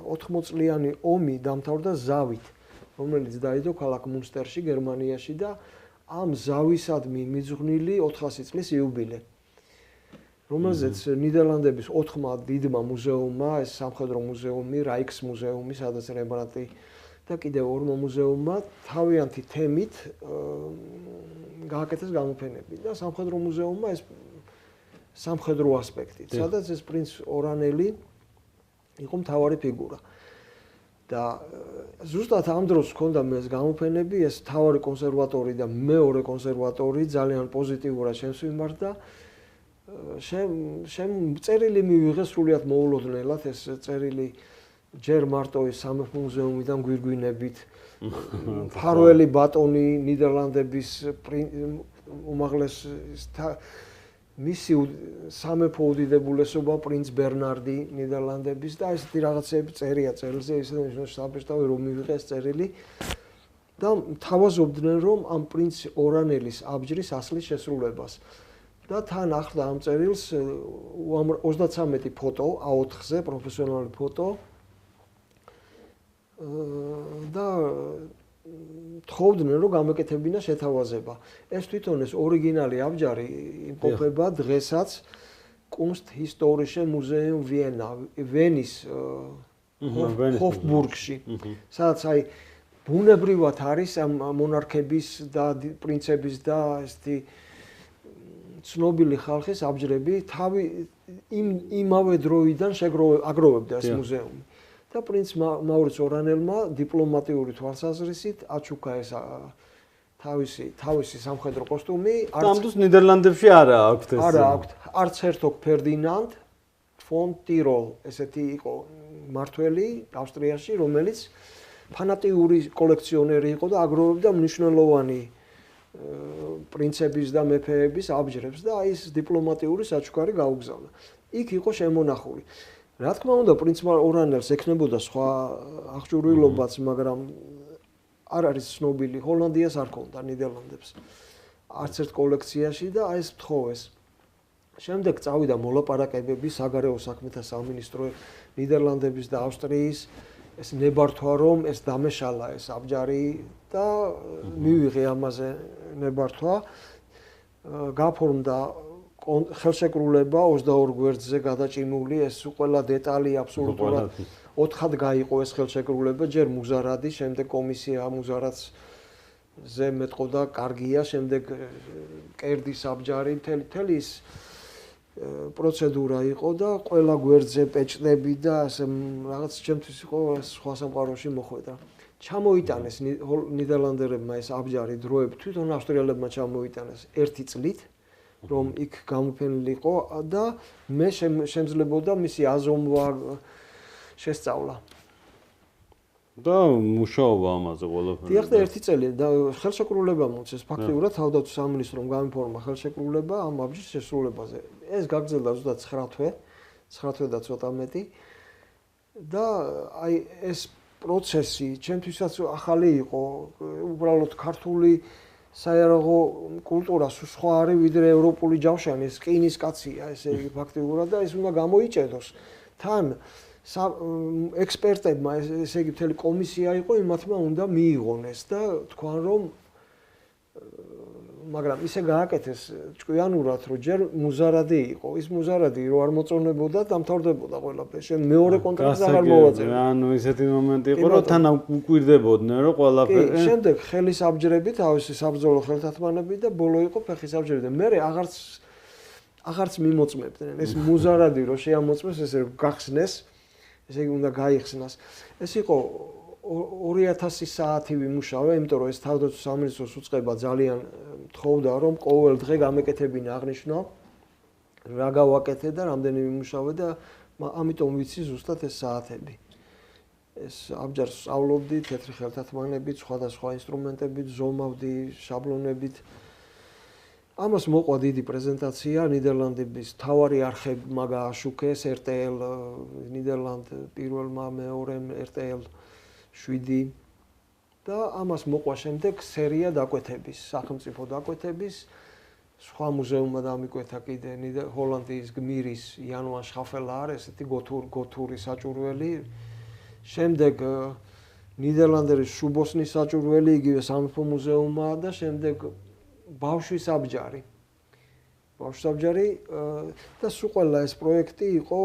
80 წლიანი ომი დამთავრდა ზავით, რომელიც დაიდო ქალაქ მუნსტერში, გერმანიაში და ამ ზავისადმი მიძღვნილი 400 წლის იუბილე. რომელზეც ნიდერლანდების 4 დიდმა მუზეუმმა, ეს სამხედრო მუზეუმი, რაიქს მუზეუმი, სადაც რემბრანდტი და კიდევ 2 მუზეუმმა თავიანთი თემით გააკეთეს გამოფენები და სამხედრო მუზეუმმა ეს სამხედრო ასპექტით, სადაც ეს პრინც ორანელი იყო მთავარი ფიგურა. და ზუსტად ამ დროს ჰქონდა მე ეს გამოფენები, ეს მთავარი კონსერვატორი და მეორე კონსერვატორი ძალიან პოზიტიურად ჩემს მიმართ და წერილი მივიღე სრულიად მოულოდნელად ეს წერილი ჯერ მარტო ის სამეფო მუზეუმიდან გვირგვინებით ფარველი ბატონი ნიდერლანდების უმაღლეს მისი სამეფო უდიდებულესობა პრინც ბერნარდი ნიდერლანდების და ესეთი რაღაცები წერია წერილზე ისე საბეჭდავი რომ მივიღეს წერილი და თავაზობდნენ რომ ამ პრინც ორანელის აბჯრის ასლის შესრულებას და თან ახლდა ამ წერილს 33 ფოტო A4-ზე პროფესიონალი ფოტო და თხოვდნენ რომ გამეკეთებინა შეთავაზება. ეს თვითონ ეს ორიგინალი აბჯარი იმყოფება დღესაც Kunsthistorische Museum ვენის ჰოფბურგში. სადაც აი ბუნებრივად არის ამ მონარქების და პრინცების და ესეთი ცნობილი ხალხის აბჯრები იმავე დროიდან აგროვებდა ეს მუზეუმი. და პრინც მაურიც ორანელმა დიპლომატიური თვალსაზრისით აჩუქა ეს თავისი სამხედრო კოსტუმი. ამდროს ნიდერლანდებში არა აქვთ ეს. არა აქვთ. არც ჰერცოგ ფერდინანდ ფონ ტიროლ ესეთი იყო მართველი ავსტრიაში, რომელიც ფანატიური კოლექციონერი იყო და აგროვებდა მნიშვნელოვანი პრინცების და მეფეების აბჯრებს და აი ეს დიპლომატიური საჩუქარი გაუგზავნა. იქ იყო შემონახული. რა თქმა უნდა, პრინც ორანელს ექნებოდა სხვა აღჭურვილობაც, მაგრამ არ არის ცნობილი, ჰოლანდიას არ ქონდა ნიდერლანდებს. არც ერთ კოლექციაში და აი ეს თხოვეს. შემდეგ წავიდა მოლაპარაკებები საგარეო საქმეთა სამინისტრო ნიდერლანდების და ავსტრიის ეს ნებართვა რომ ეს დამეშალა ეს აბჯარი და მივიღე ამაზე ნებართვა. გაფორმდა ხელშეკრულება 22 გვერდზე გადაჭიმული ეს ყველა დეტალი აბსოლუტურად 4-ად გაიყო ეს ხელშეკრულება ჯერ მუზარადი შემდეგ კომისია მუზარადზე მეტყოდა კარგია შემდეგ კერდის აბჯარი მთელი ის პროცედურა იყო და ყველა გვერდზე პეჭდები და ასე რაღაც ჩემთვის იყო სხვა სამყაროში მოხვედრა ჩამოიტანეს ნიდერლანდელებმა ეს აბჯარი დროებით თვითონ ავსტრიელებმა ჩამოიტანეს 1 წლით რომ იქ გამოფენილიყო და მე შემძლებოდა მისი აზომვა შესწავლა. და მუშაობა ამაზე ყველაფერი. დიახ და 1 წელი და ხელშეკრულება მოწეს ფაქტიურად თავდაცვის სამინისტრომ გამიფორმა ხელშეკრულება ამ აბჯრის შესრულებაზე. ეს გაგრძელდა ზუსტად 9 თვე, 9 თვე და ცოტა მეტი. და აი ეს პროცესი ჩემთვისაც ახალი იყო, უბრალოდ ქართული საერაღო კულტურა სხვა არის ვიდრე ევროპული ჯავშანი, ეს ყინის კაცია, ესე იგი ფაქტიურად და ეს უნდა გამოიჭედოს. თან ექსპერტებმა ესე იგი მთელი კომისია იყო, იმათმა უნდა მიიღონეს და თქვან რომ მაგრამ ისე გააკეთეს ჭკვიანურად, რომ ჯერ მუზარადი იყო. ის მუზარადი რო არ მოწონებოდა, დამთავრდებოდა ყველაფერი. შენ მეორე კონტრაქტს აღარ მოვაწერე. ანუ ისეთი მომენტი იყო, რომ თან უკვირდებოდნენ, რომ ყველაფერი. კი, შემდეგ ხელის აბჯრები, თავისი საბრძოლო ხელთათმანები და ბოლო იყო ფეხის აბჯრები და მე აღარც მიმოწმებდნენ. ეს მუზარადი რო შეამოწმეს, ესე გახსნეს, ესე იგი უნდა გაიხსნას. ეს იყო 2000 საათი ვიმუშავე, იმიტომ რომ ეს თავდაცვის სამინისტროს უწყება ძალიან თხოვდა რომ ყოველ დღე გამეკეთებინა აღნიშნვა რა გავაკეთე და რამდენი ვიმუშავე და ამიტომ ვიცი ზუსტად ეს საათები. ეს აბჯარს სწავლობდი თეთრი ხელთათმანებით, სხვადასხვა ინსტრუმენტებით, ზომავდი, შაბლონებით. ამას მოყვა დიდი პრეზენტაცია ნიდერლანდების თავარი არხებმა გააშუქეს RTL ნიდერლანდ პირველმა მეორემ RTL 7 და ამას მოყვა შემდეგ სერია დაკვეთების, სახელმწიფო დაკვეთების, სხვა მუზეუმმა დამიკვეთა კიდე ჰოლანდიის გმირის იანوان შხაფელა არის ესეთი გოთური საჭურველი. შემდეგ ნიდერლანდერის შუბოსნის საჭურველი, იგივე სამეფო მუზეუმმა და შემდეგ ბავშვის აბჯარი. ბავშვის აბჯარი და სულ ყველა ეს პროექტი იყო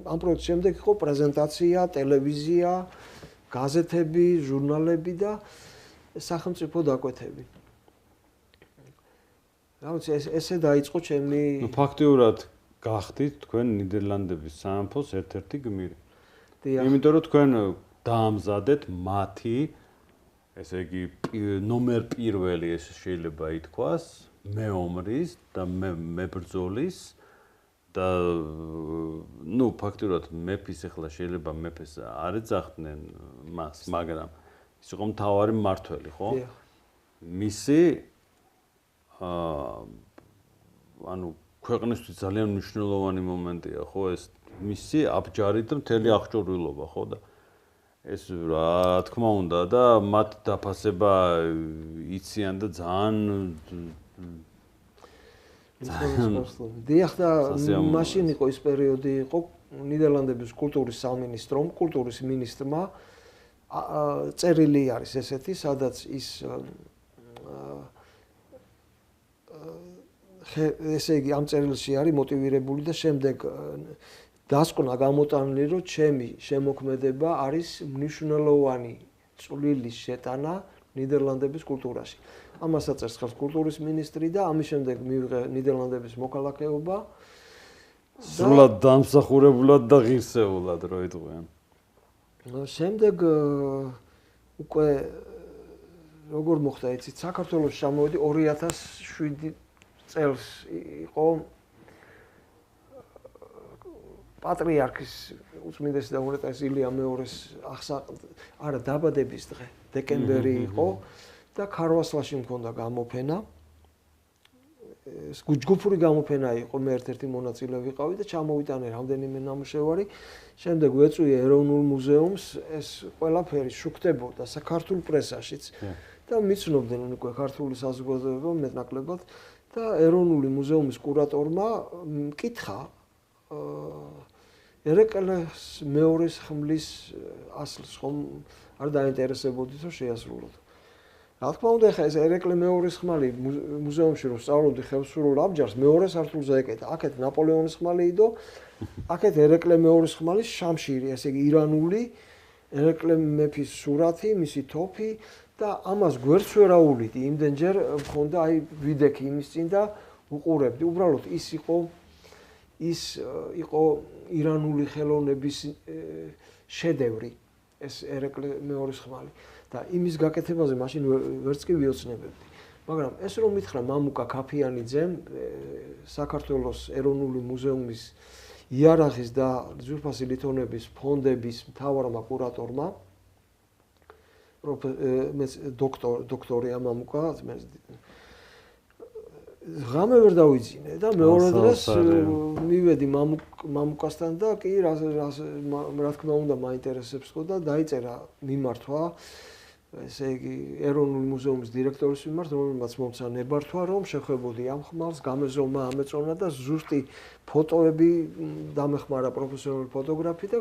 ამ პროექტის შემდეგ იყო პრეზენტაცია, ტელევიზია, გაზეთები, ჟურნალები და სახელმწიფო დაკვეთები. რამაც ესე დაიწყო ჩემი ფაქტიურად გახდით თქვენ ნიდერლანდების სამეფოს ერთ-ერთი გმირი. იმიტომ რომ თქვენ დაამზადეთ მათი ესე იგი ნომერ პირველი ეს შეიძლება ითქვას მეომრის და მებრძოლის და ნუ ფაქტურად მეფის ახლა შეიძლება მეფეს არ ეძახდნენ მას, მაგრამ ის იყო მთავარი მმართველი, ხო? მისი ანუ ქვეყნისთვის ძალიან მნიშვნელოვანი მომენტია, ხო, ეს მისი აბჯარი და მთელი აღჭურვილობა, ხო და ეს რა თქმა უნდა და მათ დაფასება იციან და ძალიან დიახ და მაშინ იყო ის პერიოდი იყო ნიდერლანდების კულტურის სამინისტრომ, კულტურის მინისტრმა წერილი არის ესეთი, სადაც ის ესე იგი ამ წერილში არის მოტივირებული და შემდეგ დასკვნა გამოტანილი, რომ ჩემი შემოქმედება არის მნიშვნელოვანი წვლილის შეტანა ნიდერლანდების კულტურაში. ამას აწერს ხელს კულტურის მინისტრი და ამის შემდეგ მივიღე ნიდერლანდების მოქალაქეობა. სრულად დამსახურებულად და ღირსეულად რო იტყვიან. შემდეგ უკვე როგორ მოხდა იცით, საქართველოს ჩამოვედი 2007 წელს იყო პატრიარქის უწმინდესი და უნეტარეს ილია მეორის არა დაბადების დღე, დეკემბერი იყო და ქარვასლაში მქონდა გამოფენა. ეს ჯგუფური გამოფენა იყო, მე ერთ-ერთი მონაწილე ვიყავი და ჩამოვიტანე რამდენიმე ნამუშევარი. შემდეგ ვეწვიე ეროვნულ მუზეუმს, ეს ყველაფერი შუქდებოდა საქართველოს პრესაშიც და მიცნობდნენ უკვე ქართული საზოგადოება მეტნაკლებად და ეროვნული მუზეუმის კურატორმა მკითხა ერეკლეს მეორის ხმლის ასლს ხომ არ დაინტერესებოდით რომ შეასრულოთ. რა თქმა უნდა, ხა ეს ერეკლე მეორის ხმალი მუზეუმში რომ სწავლობდი ხევსურულ აბჯარს, მეორე სართულზე ეკეტა. აქეთ ნაპოლეონის ხმალი იდო, აქეთ ერეკლე მეორის ხმალის შამშირი, ესე იგი ირანული ერეკლე მეფის სურათი, მისი თოფი და ამას გვერდს ვერ აუვლიდი. იმდენჯერ მქონდა აი ვიდექი იმის წინ და უყურებდი. უბრალოდ ის იყო ირანული ხელოვნების შედევრი, ეს ერეკლე მეორის ხმალი. და იმის გაკეთებაზე მაშინ ვერც კი ვიოცნებებდი. მაგრამ ეს რომ მითხრა მამუკა ქაფიანიძემ, საქართველოს ეროვნული მუზეუმის იარაღის და ძვირფასი ლითონების ფონდების მთავარმა კურატორმა, დოქტორია მამუკა, ღამე ვერ დავიძინე და მეორე დღეს მივედი მამუკასთან და კი რა თქმა უნდა მაინტერესებს ხო და დაიწერა მიმართვა ესე იგი ეროვნული მუზეუმის დირექტორის მიმართ, რომელმაც მომცა ნებართვა, რომ შეხვებოდი ამ ხმალს, გამეზომა ამეწონა და ზუსტი ფოტოები დამეხმარა პროფესიონალი ფოტოგრაფი და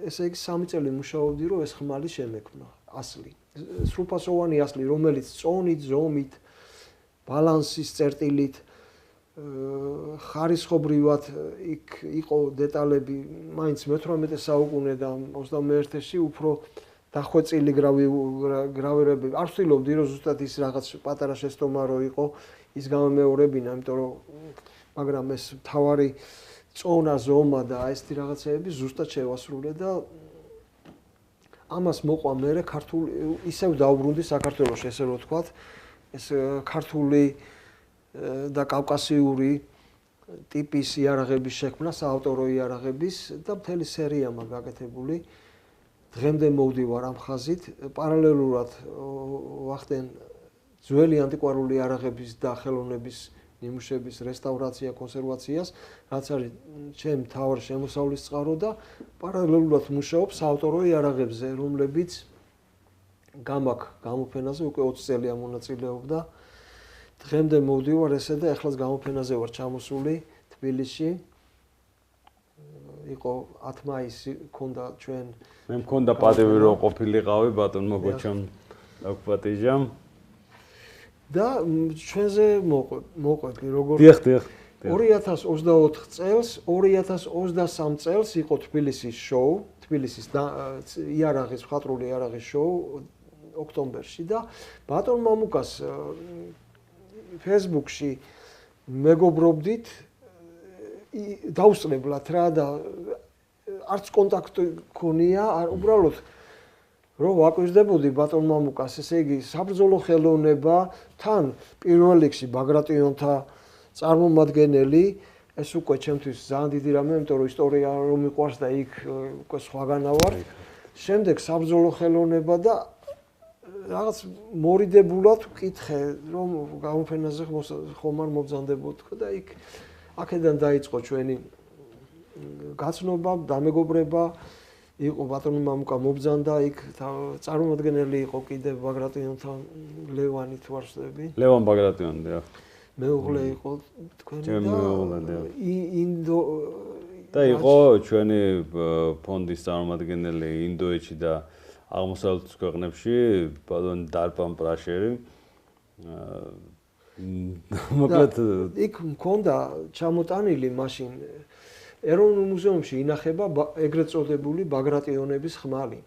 ესე იგი 3 წელი მუშაობდი, რომ ეს ხმალი შემექმნა, ასლი. სრულფასოვანი ასლი, რომელიც წონით, ზომით, ბალანსის წერტილით, ხარისხობრივად იქ იყო დეტალები, მაინც მე-18 საუკუნე და 21-ში უფრო დახვეწილი გრავირები. არ ვცდილობდი, რომ ზუსტად ის რაღაც პატარა შეცდომა რო იყო, ის გამომეორებინა, იმიტომ რომ მაგრამ ეს თავარი წონა, ზომა და ესეთი რაღაცეები ზუსტად შევასრულე და ამას მოყვა მე ქართული ისევ დაუბრუნდი საქართველოში, ესე რომ ვთქვათ, ეს ქართული და კავკასიური ტიპის იარაღების შექმნა, საავტორო იარაღების და მთელი სერია მაქვს გაკეთებული. დღემდე მოვდივარ ამ ხაზით, პარალელურად ვახდენ ძველი ანტიკვარული იარაღების და ხელოვნების ნიმუშების რესტავრაცია, კონსერვაციას, რაც არის ჩემ მთავარ შემოსავლის წყარო და პარალელურად მუშაობ საავტორო იარაღებზე, რომლებიც გამაქვს გამოფენაზე უკვე 20 წელია მონაწილეობდა. დღემდე მოვდივარ ესე და ახლაც გამოფენაზე ვარ ჩამოსული თბილისში. იყო 10 მაისი ქონდა ჩვენ მე მქონდა პატივი რომ ყოფილიყავი ბატონმა გოჩამ დაგპატიჟამ და ჩვენზე მოყვები როგორ დიახ 2024 წელს 2023 წელს იყო თბილისის შოუ თბილისის იარაღის მხატვრული იარაღის შოუ ოქტომბერში და ბატონ მამუკას Facebook-ში მეგობრობდით დაუსწრებლად რა და არც კონტაქტი ქონია, უბრალოდ რომ ვაკვირდებოდი ბატონ მამუკას, ესე იგი საბრძოლო ხელოვნება თან პირველ რიგში ბაგრატიონთა წარმომადგენელი ეს უკვე ჩემთვის ძალიან დიდი რამე, იმიტომ რომ ისტორია რომ მიყვარს და იქ უკვე სხვაგანა ვარ. შემდეგ საბრძოლო ხელოვნება და რაღაც მორიდებულად ვკითხე, რომ გამოფენაზე ხომ არ მობრძანდებოდქო და იქ აქედან დაიწყო ჩვენი გაცნობა, დამეგობრება. იყო ბატონი მამუკა მობრძანდა იქ წარმომადგენელი იყო კიდევ ბაგრატიონთან ლევანი თუ არ ვსწრები. ლევან ბაგრატიონი რა. მეუღლე იყო თქვენი და ინდო და იყო ჩვენი ფონდის წარმომადგენელი ინდოეთში და აღმოსავლეთის ქვეყნებში ბატონი დარპან პრაშერი. მოკლედ იქ მქონდა ჩამოტანილი მაშინ ეროვნულ მუზეუმში ინახება ეგრეთ წოდებული ბაგრატიონების ხმალი,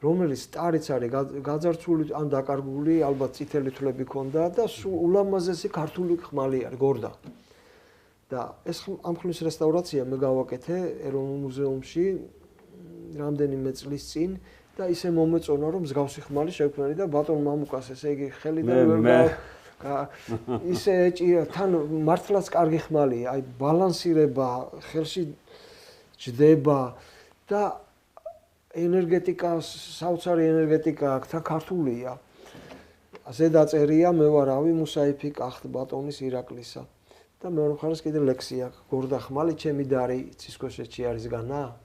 რომელიც старიც არის გაძარცვული ან დაკარგული, ალბათ წითელი თვლები ქონდა და ულამაზესი ქართული ხმალი არის, გორდა. და ეს ამ ხმლის რესტავრაცია მე გავაკეთე ეროვნულ მუზეუმში რამდენიმე წლის წინ და ისე მომეწონა, რომ მსგავსი ხმალი შევქმნი და ბატონ მამუკას ესე იგი ხელიდან ვერ ისე ეჭირა თან მართლაც კარგი ხმალია, აი ბალანსირება, ხელში ჯდება და ენერგეტიკა, საოცარი ენერგეტიკა აქ თან ქართულია. ზედაწერია, მე ვარ რავი მუსაიფი კახტ ბატონის ირაკლისა. და მეორე მხარეს კიდე ლექსია, გორდა ხმალი, ჩემი დარი ცისქვეშეთში არის განა.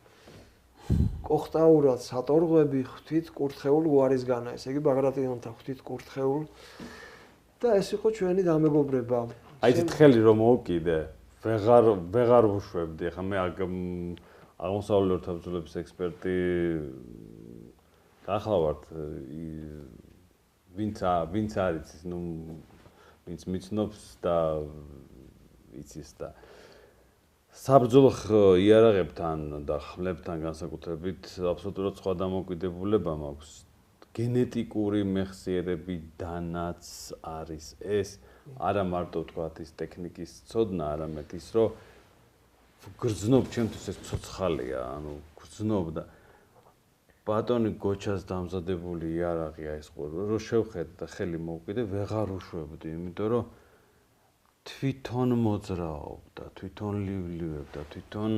კოხტაურად სატორღვები ღვთით კურთხეულ უარისგანა, ესე იგი ბაგრატიონთან ღვთით კურთხეულ. და ეს იყო ჩვენი დამეგობრება. აი ეს თხელი რომ მოვკიდე, ვეღარ ვუშვებდი, ხა მე აღმოსავლური ორთაბრძოლების ექსპერტი გახლავართ ვინც არის ის ნუ ვინც მიცნობს და იცის და საბრძოლო იარაღებთან და ხმლებთან განსაკუთრებით აბსოლუტურად სხვა დამოკიდებულება მაქვს. გენეტიკური მეხსიერებიდანაც არის ეს არა მარტო თქვათ ის ტექნიკის ცოდნა, არამედ ის რომ გრძნობ ჩემთვის ეს ცოცხალია, ანუ გრძნობ და ბატონი გოჩას დამზადებული იარაღია ეს რო შევხედე და ხელი მოვკიდე, ვეღარ უშვებდი, იმიტომ რომ თვითონ მოძრაობდა, თვითონ ლივლებდა, თვითონ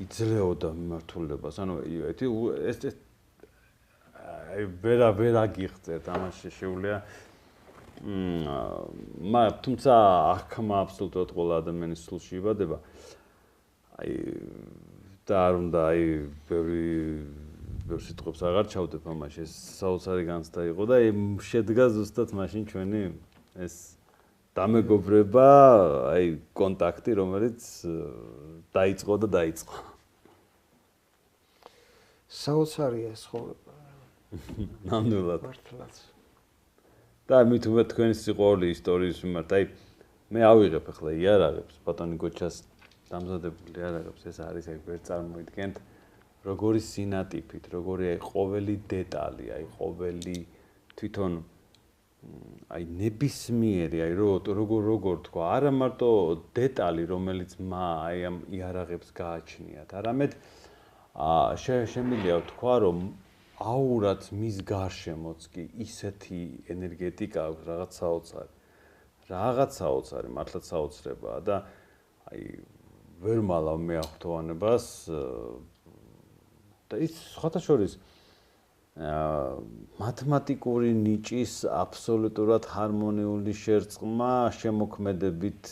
იძლეოდა მიმართულებას. ანუ ეს ვერ აგიღწევთ ამაში შეუძლია თუმცა ახმა აბსოლუტურად ყველა ადამიანის სულში იბადება აი და არ უნდა აი ბევრი სიტყვებს აღარ ჩავდებ ამაში ეს საოცარი განცდა იყო და შედგა ზუსტად მაშინ ჩვენი ეს დამეგობრება აი კონტაქტი რომელიც დაიწყო და დაიწყო საოცარია ეს ცხოვრება ნამდვილად მართლაც და მით უმეტ თქვენი სიყვარული ისტორიის მიმართ აი მე ავიღებ ახლა იარაღებს ბატონი გოჩას დამზადებული იარაღებს ეს არის აი ვერ წარმოიდგენთ როგორი სინატიფით როგორი აი ყოველი დეტალი აი ყოველი თვითონ აი ნებისმიერი აი როგორ თქვა არა მარტო დეტალი რომელიც აი ამ იარაღებს გააჩნიათ არამედ შემიძლია თქვა რომ აურად მის გარშემოც კი ისეთი ენერგეტიკა აქვს რაღაც საოცარი მართლაც საოცრებაა და აი ვერ მალავ მე ახტოვანებას და ის სხვათა შორის მათემატიკური ნიჭის აბსოლუტურად ჰარმონიული შერწყმა შემოქმედებით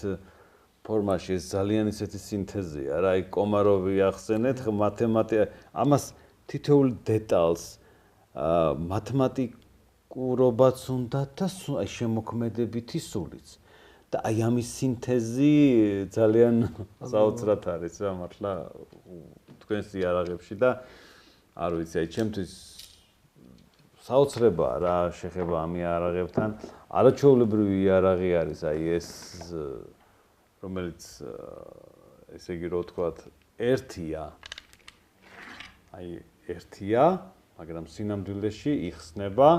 ფორმაში ეს ძალიან ისეთი სინთეზია რა აი კომაროვი ახსენეთ მათემატიკა ამას თითოეულ დეტალს მათემატიკურობაც უნდა და აი შემოქმედებითი სულიც და აი ამის სინთეზი ძალიან საოცრად არის რა მართლა თქვენს იარაღებში და არ ვიცი აი ჩემთვის საოცრებაა რა შეხება ამ იარაღებთან არაჩვეულებრივი იარაღი არის აი ეს რომელიც ესე იგი რო ვთქვათ ერთია აი ერთია მაგრამ სინამდვილეში იხსნება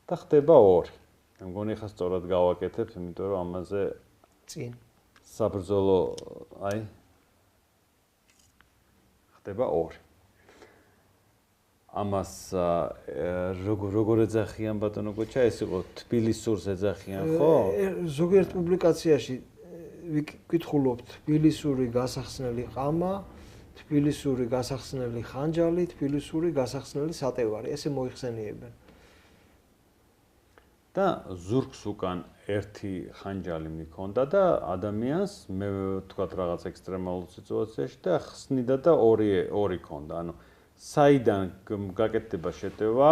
და ხდება ორი. მე მგონი ხა სწორად გავაკეთებ, იმიტომ რომ ამაზე წინ საბრძოლო აი ხდება ორი. ამას როგორ ეძახიან ბატონო გოჩა, ეს იყო თბილისურს ეძახიან, ხო? ზოგიერთ პუბლიკაციაში ვიკითხულობთ თბილისური გასახსნელი ყამა, თბილისური გასახსნელი ხანჯალი, თბილისური გასახსნელი სატევარი. ესე მოიხსენიებენ. და ზურგს უკან ერთი ხანჯალი მიქონდა და ადამიანს მე ვთქვათ რაღაც ექსტრემალურ სიტუაციაში და ხსნიდა და ორი ქონდა. ანუ საიდან გაკეთდება შეტევა,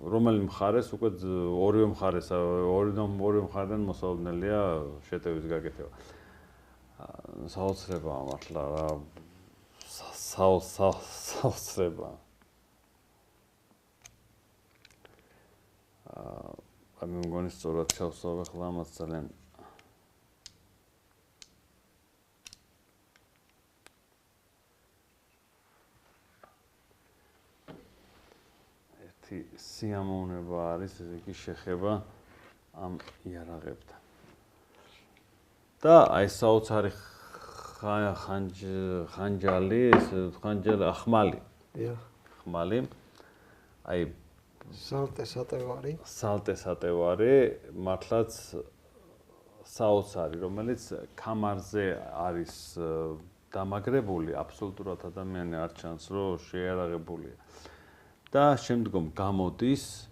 რომელი მხარეს უკვე ორივე მხარიდან მოსალოდნელია შეტევის გაკეთება. საოცრებაა მართლა რა. საოცრებაა. მე მგონი სწორად ჩავსვავ ახლა ამას ძალიან ერთი სიამოვნება არის ესე იგი შეხება ამ იარაღებთან. და აი საოცარი ხანჯალი, ხმალი. ხმალი. აი სალტე სატევარი მართლაც საოცარი, რომელიც კამარზე არის დამაგრებული, აბსოლუტურად ადამიანი არ ჩანს, რომ შეიარაღებულია. და შემდგომ გამოდის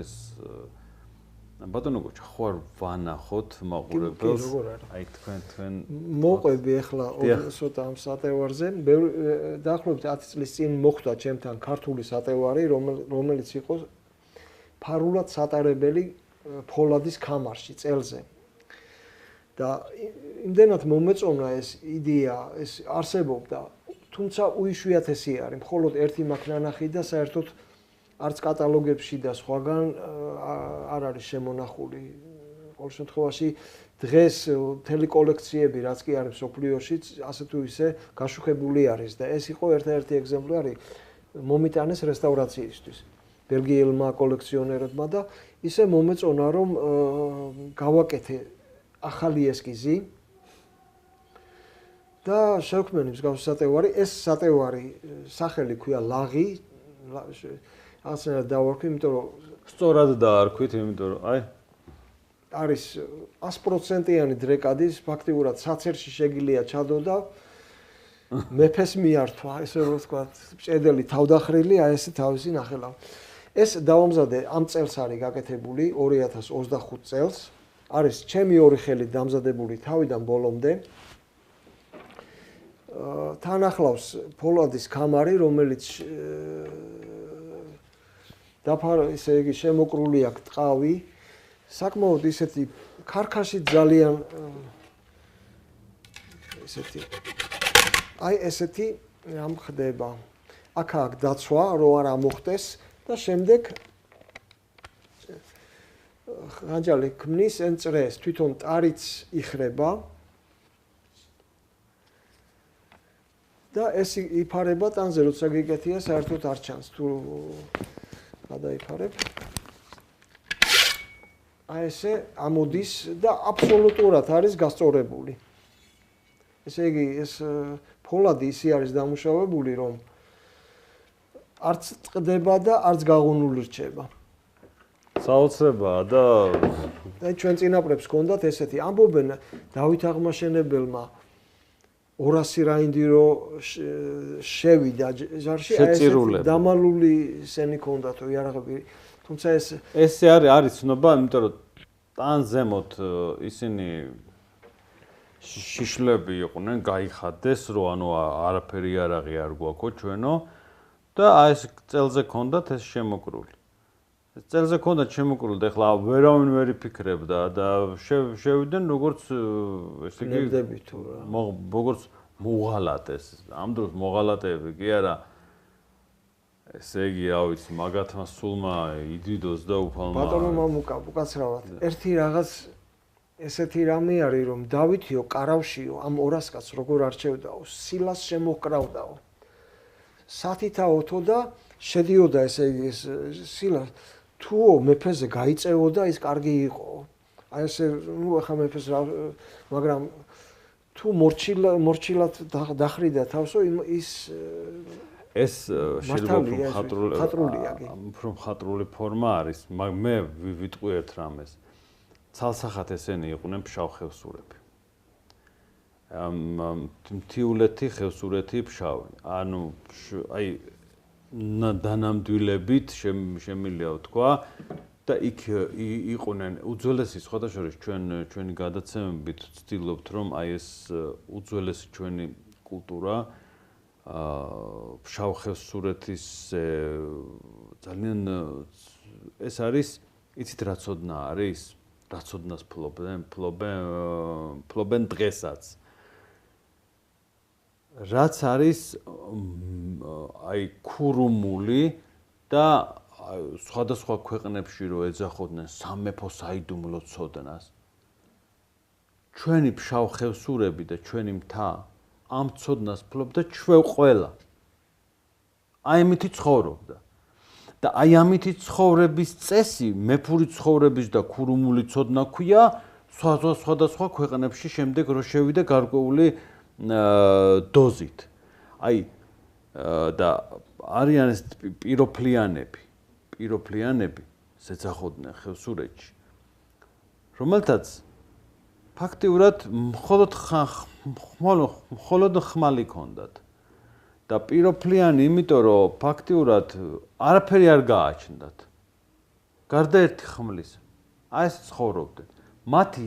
ეს ბატონო გოჩა, ხო არ ვანახოთ მაყურებელს? აი თქვენ მოყვები ახლა ცოტა ამ სატევარზე. დაახლოებით 10 წლის წინ მოხვდა ჩემთან ქართული სატევარი, რომელიც იყო ფარულად სატარებელი ფოლადის კამარში წელზე. და იმდენად მომეწონა ეს იდეა, ეს არსებობდა, თუმცა უიშვიათესი არის. მხოლოდ ერთი მაქვს ნანახი და საერთოდ არც კატალოგებში და სხვაგან არ არის შემონახული. ყოველ შემთხვევაში დღეს მთელი კოლექციები, რაც კი არის მსოფლიოში, ასე თუ ისე გაშუქებული არის და ეს იყო ერთ-ერთი ეგზემპლარი მომიტანეს რესტავრაციისთვის ბელგიელმა კოლექციონერებმა და ისე მომეწონა, რომ გავაკეთე ახალი ესკიზი და შევქმნი მსგავს სატევარი. ეს სატევარი სახელი ქვია ლაღი. ასე დავარქვი, იმიტომ რომ სწორად დაარქვით, იმიტომ რომ აი არის 100%-იანი დრეკადის, ფაქტიურად საცერში შეგიძლია ჩადო და მეფეს მიართვა, ესე რომ ვთქვათ, ჭედელი თავდახრილი, აი ესე თავისი ნახელავ. ეს დავამზადე ამ წელს არის გაკეთებული 2025 წელს. არის ჩემი ორი ხელით დამზადებული თავიდან ბოლომდე. თან ახლავს ფოლადის კამარი, რომელიც ისე იგი შემოკრული აქვს ტყავი. საკმაოდ ისეთი ქარქაში ძალიან ესეთი რამ ხდება. აქ დაცვა, რომ არ ამოხდეს და შემდეგ ხანჯალი ქმნის ენწრეს, თვითონ ტარიც იხრება. და ეს იფარება ტანზე, როცა გიკეთია, საერთოდ არ ჩანს თუ გადაიფარებ. აი ესე ამოდის და აბსოლუტურად არის გასწორებული. ესე იგი, ეს ფოლადი ისე არის დამუშავებული, რომ არც წყდება და არც გაღუნული რჩება. საოცრებაა და ჩვენ წინაპრებს ჰქონდათ ესეთი ამბობენ დავით აღმაშენებელმა 200 რაინდი რო შევიდა ჟარში, აი ეს დამალული სენი ჰქონდათ იარაღები. თუმცა ესე არის ცნობა, იმიტომ რომ თან ზემოთ ისინი შიშლები იყვნენ, გაიხადეს, რომ ანუ არაფერი იარაღი არ გვაქვს ჩვენო და აი ეს წელზე ჰქონდათ ეს შემოკრული. ეს წელზე ჰქონდათ შემოკრული და ეხლა ვერავინ ვერ იფიქრებდა და შევიდნენ როგორც ესე იგი როგორც მოღალატეს. ამ დროს მოღალატეები კი არა ესე იგი, რა ვიცი, მაგათმა სულმა იდიდოს და უფალმა. ბატონო მამუკა, უკაცრავად. ერთი რაღაც ესეთი რამე არის, რომ დავითიო კარავშიო ამ 200 კაცს როგორ არჩევდაო, სილას შემოჰკრავდაო. სათითაოთო და შედიოდა ესე იგი ეს სილა თუო მეფეზე გაიწევოდა, ის კარგი იყო. აი ესე, ნუ ახლა მეფეს მაგრამ თუ მორჩილად დახრიდა თავსო ის ეს შეიძლება უფრო მხატვრული ფორმა არის, მე ვიტყვი ერთ რამეს. ცალსახად ესენი იყვნენ ფშავ-ხევსურები. მთიულეთი, ხევსურეთი, ფშავი. ანუ აი დანამდვილებით შემიძლია ვთქვა და იქ იყვნენ უძველესი სხვადასხვა ჩვენი გადაცემებით ვცდილობთ რომ აი ეს უძველესი ჩვენი კულტურა ფშავ-ხევსურეთის ძალიან ეს არის იცით რა ცოდნა არის? რა ცოდნას ფლობენ დღესაც. რაც არის აი ქურუმული და სხვადასხვა ქვეყნებში რო ეძახოდნენ სამეფო საიდუმლო ცოდნას. ჩვენი ფშავ-ხევსურები და ჩვენი მთა ამ ცოდნას ფლობდა ჩვენ ყველა. აი ამითი ცხოვრობდა. და აი ამითი ცხოვრების წესი, მეფური ცხოვრების და ქურუმული ცოდნა ქვია სხვადასხვა ქვეყნებში შემდეგ რო შევიდა გარკვეული დოზით. აი და არიან ეს პიროფლიანები ზეძახოდნენ ხევსურეთში, რომელთაც ფაქტიურად მხოლოდ ხმალი ჰქონდათ. და პიროფლიანი, იმიტომ რომ ფაქტიურად არაფერი არ გააჩნდათ. გარდა ერთი ხმლის. აი ეს ცხოვრობდნენ. მათი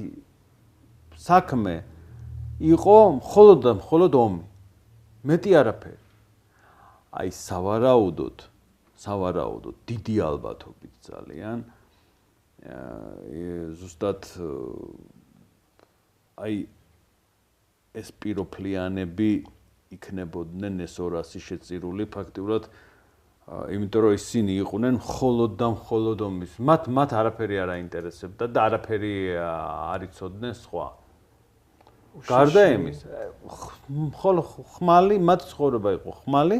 საქმე იყო მხოლოდ ომი. მეტი არაფერი. აი სავარაუდოდ დიდი ალბათობით ძალიან ზუსტად აი ეს პიროფლიანები იქნებოდნენ ეს 200 შეწირული ფაქტიურად იმიტომ რომ ისინი იყვნენ მხოლოდ ომის. მათ არაფერი არ აინტერესებდა და არაფერი არ იცოდნენ სხვა. გარდა იმის, ხმალი, მათ ცხოვრება იყო ხმალი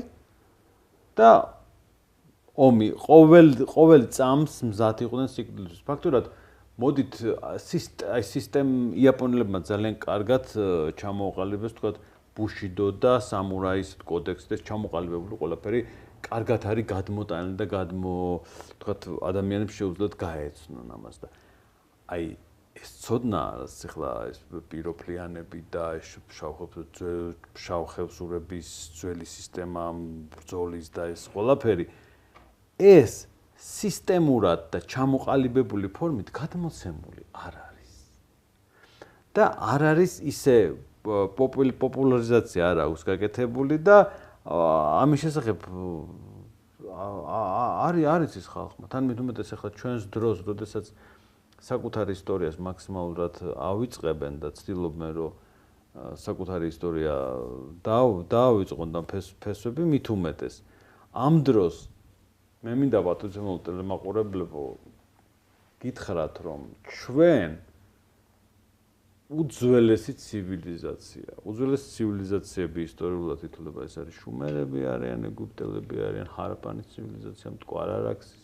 და ომი ყოველ წამს მზად იყვნენ სიკვდილისთვის. ფაქტურად მოდით აი იაპონელებმა ძალიან კარგად ჩამოუყალიბეს თქვათ ბუშიდო და სამურაის კოდექსი და ჩამოყალიბებული ყველაფერი კარგად არის გადმოტანილი და თქვათ ადამიანებს შეუძლიათ გაეცნონ ამას და აი ეს ცოდნა ახლა ეს პიროფლიანები და ფშავ-ხევსურების ძველი სისტემა ბრძოლის და ეს ყველაფერი ეს სისტემურად და ჩამოყალიბებული ფორმით გადმოცემული არ არის. და არ არის ისე პოპულარიზაცია არ აქვს გაკეთებული და ამის შესახებ არის ის ხალხმა. თან მეტუმეტეს ახლა ჩვენს დროს, როდესაც საკუთარ ისტორიას მაქსიმალურად ავიწყებენ და ცდილობენ რომ საკუთარი ისტორია დაავიწყონ და ფესვები მით უმეტეს. ამ დროს მე მინდა ბატონო ტელემაყურებლებო გითხრათ რომ ჩვენ უძველესი ცივილიზაციები ისტორიულად ითვლება ეს არის შუმერები არიან, ეგვიპტელები არიან, ჰარაპანის ცივილიზაცია, მტკვარ-არაქსის.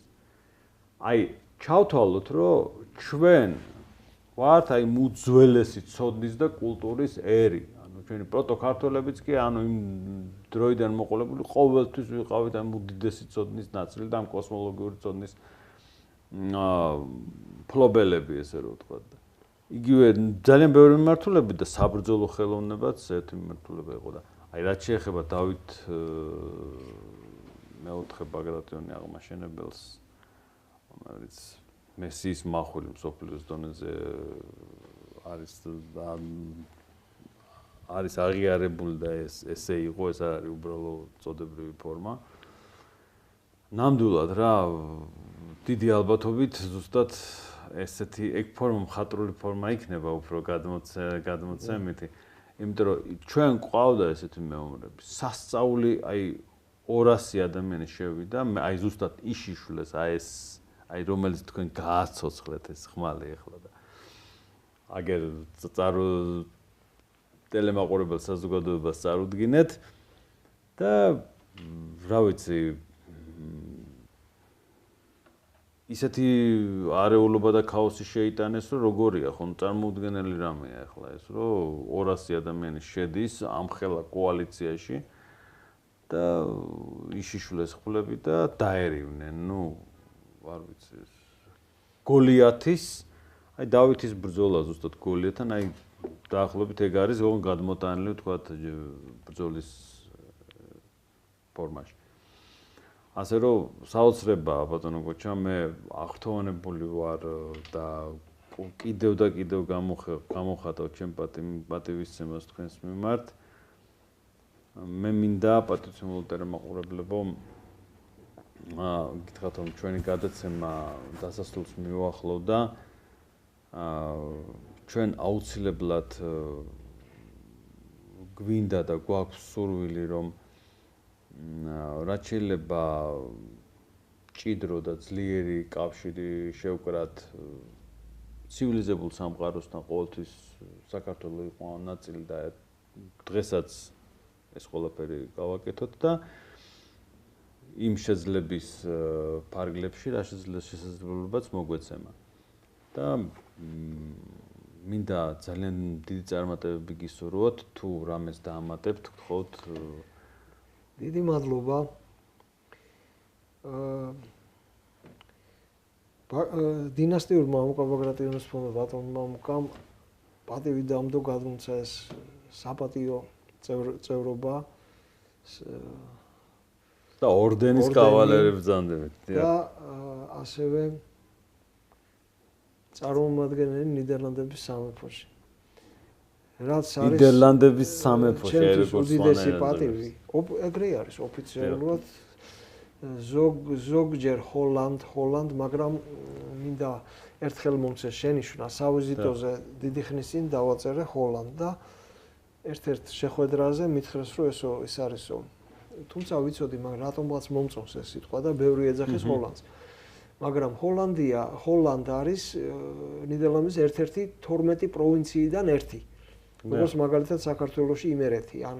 აი ჩავთვალოთ რომ ჩვენ ვართ აი უძველესი ცოდნის და კულტურის ერი. ანუ ჩვენი პროტოქართველებიც კი ანუ იმ დროიდან მოყოლებული ყოველთვის ვიყავით ამ უდიდესი ცოდნის ნაწილი და ამ კოსმოლოგიური ცოდნის ფლობელები ესე რომ ვთქვათ. იგივე ძალიან ბევრი მიმართულები და საბრძოლო ხელოვნებაც ერთი მიმართულება იყო და აი რაც შეეხება დავით მეოთხე ბაგრატიონი აღმაშენებელს რომელიც მესიის მახვილი მსოფლიოს დონეზე არის აღიარებული და ესე იყო ეს არის უბრალოდ წოდებრივი ფორმა ნამდვილად რა დიდი ალბათობით ზუსტად ესეთი ეგ ფორმა მხატვრული ფორმა იქნება უფრო გადმოცემითი იმიტომ რომ ჩვენ ყავდა ესეთი მეომრები სასწაული აი 200 ადამიანი შევიდა აი ზუსტად იშიშვლეს აი რომელიც თქვენ გააცოცხლეთ ეს ხმალი ახლა და აგერ ტელემაყურებელ საზოგადოებას წარუდგინეთ და რა ვიცი ისეთი არეულობა და ქაოსი შეიტანეს რომ როგორია ხო წარმოუდგენელი რამეა ახლა ეს რომ 200 ადამიანი შედის ამხელა კოალიციაში და იშიშვლეს ხმლები და დაერივნენ ნუ არ ვიცი გოლიათის აი დავითის ბრძოლა ზუსტად გოლიათთან, აი დაახლოებით ეგ არის ოღონდ გადმოტანილი თქვათ ბრძოლის ფორმაში. ასე რომ საოცრებაა ბატონო გოჩა, მე აღფრთოვანებული ვარ და კიდევ და კიდევ გამოხატავ ჩემ პატივისცემას თქვენს მიმართ. მე მინდა პატივცემულოდერე მაყურებლებო გითხრათ რომ ჩვენი გადაცემა დასასრულს მივუახლოვდა. ჩვენ აუცილებლად გვინდა და გვაქვს სურვილი რომ რაც შეიძლება ჭიდრო და ძლიერი კავშირი შევკრათ ცივილიზებულ სამყაროსთან ყოველთვის საქართველოს იყო ნაწილი და დღესაც ეს ყველაფერი გავაკეთოთ და იმ შეძლების ფარგლებში რა შესაძლებლობაც მოგვეცემა. და მინდა ძალიან დიდი წარმატებები გისურვოთ თუ რამეს დაამატებთ გთხოვთ. დიდი მადლობა. დინასტიურმა მოკაპაგრატიონის ფონდმა ბატონმა მუკამ პატივი დამდო გადმოცა ეს საპატიო წევრობა და ორდენის კავალერი ბრძანდებით. და ასევე წარმომადგენელი ნიდერლანდების სამეფოში. რაც არის ნიდერლანდების სამეფოში ერგოს უდიდესი პატივი. ეგრე არის ოფიციალურად ზოგჯერ ჰოლანდ, მაგრამ მინდა ერთხელ მომცეს შენიშვნა სავიზიტოზე დიდი ხნის წინ დავაწერე ჰოლანდ და ერთ-ერთ შეხვედრაზე მითხრეს რომ ეს არისო. თუმცა ვიცოდი, მაგრამ რატომღაც მომწონს ეს სიტყვა და ბევრი ეძახის ჰოლანდს. მაგრამ ჰოლანდ არის ნიდერლანდის ერთ-ერთი 12 პროვინციიდან ერთი. როგორც მაგალითად საქართველოში იმერეთი ან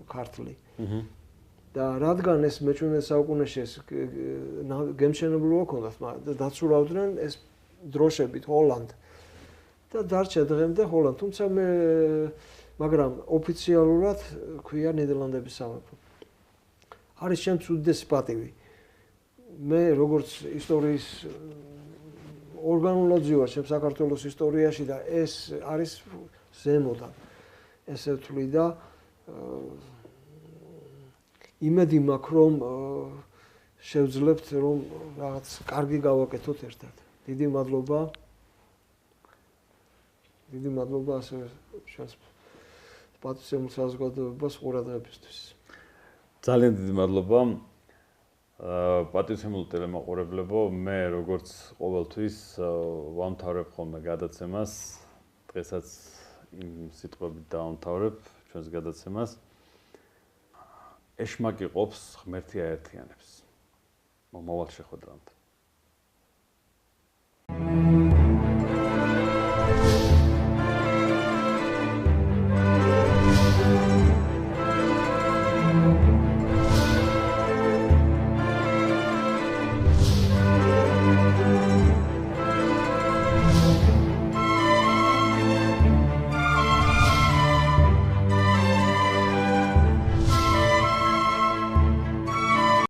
ქართლი. და რადგან ეს მე-17 საუკუნეში ეს გემშენებლობა ჰქონდათ, დაცურავდნენ ეს დროშებით ჰოლანდ და დარჩა დღემდე ჰოლანდ. თუმცა მაგრამ ოფიციალურად ქვია ნიდერლანდების სამეფო. არის ჩემს უდიდესი პატივი. მე როგორც ისტორიის ორგანულაძე ვარ ჩემ საქართველოს ისტორიაში და ეს არის ზემოდან. ესე ვთვლი და იმედი მაქვს რომ შევძლებთ რომ რაღაც კარგი გავაკეთოთ ერთად. დიდი მადლობა. დიდი მადლობა ასევე ჩვენს პატივცემულ საზოგადოებას ყურადღებისთვის. ძალიან დიდი მადლობა. პატივცემულ ტელემაყურებლებო, მე როგორც ყოველთვის ვამთავრებ ხოლმე გადაცემას. დღესაც იმ სიტყვებით დავამთავრებ ჩვენს გადაცემას. ეშმაკი ყოფს, ღმერთი აერთიანებს. მომავალ შეხვედრამდე.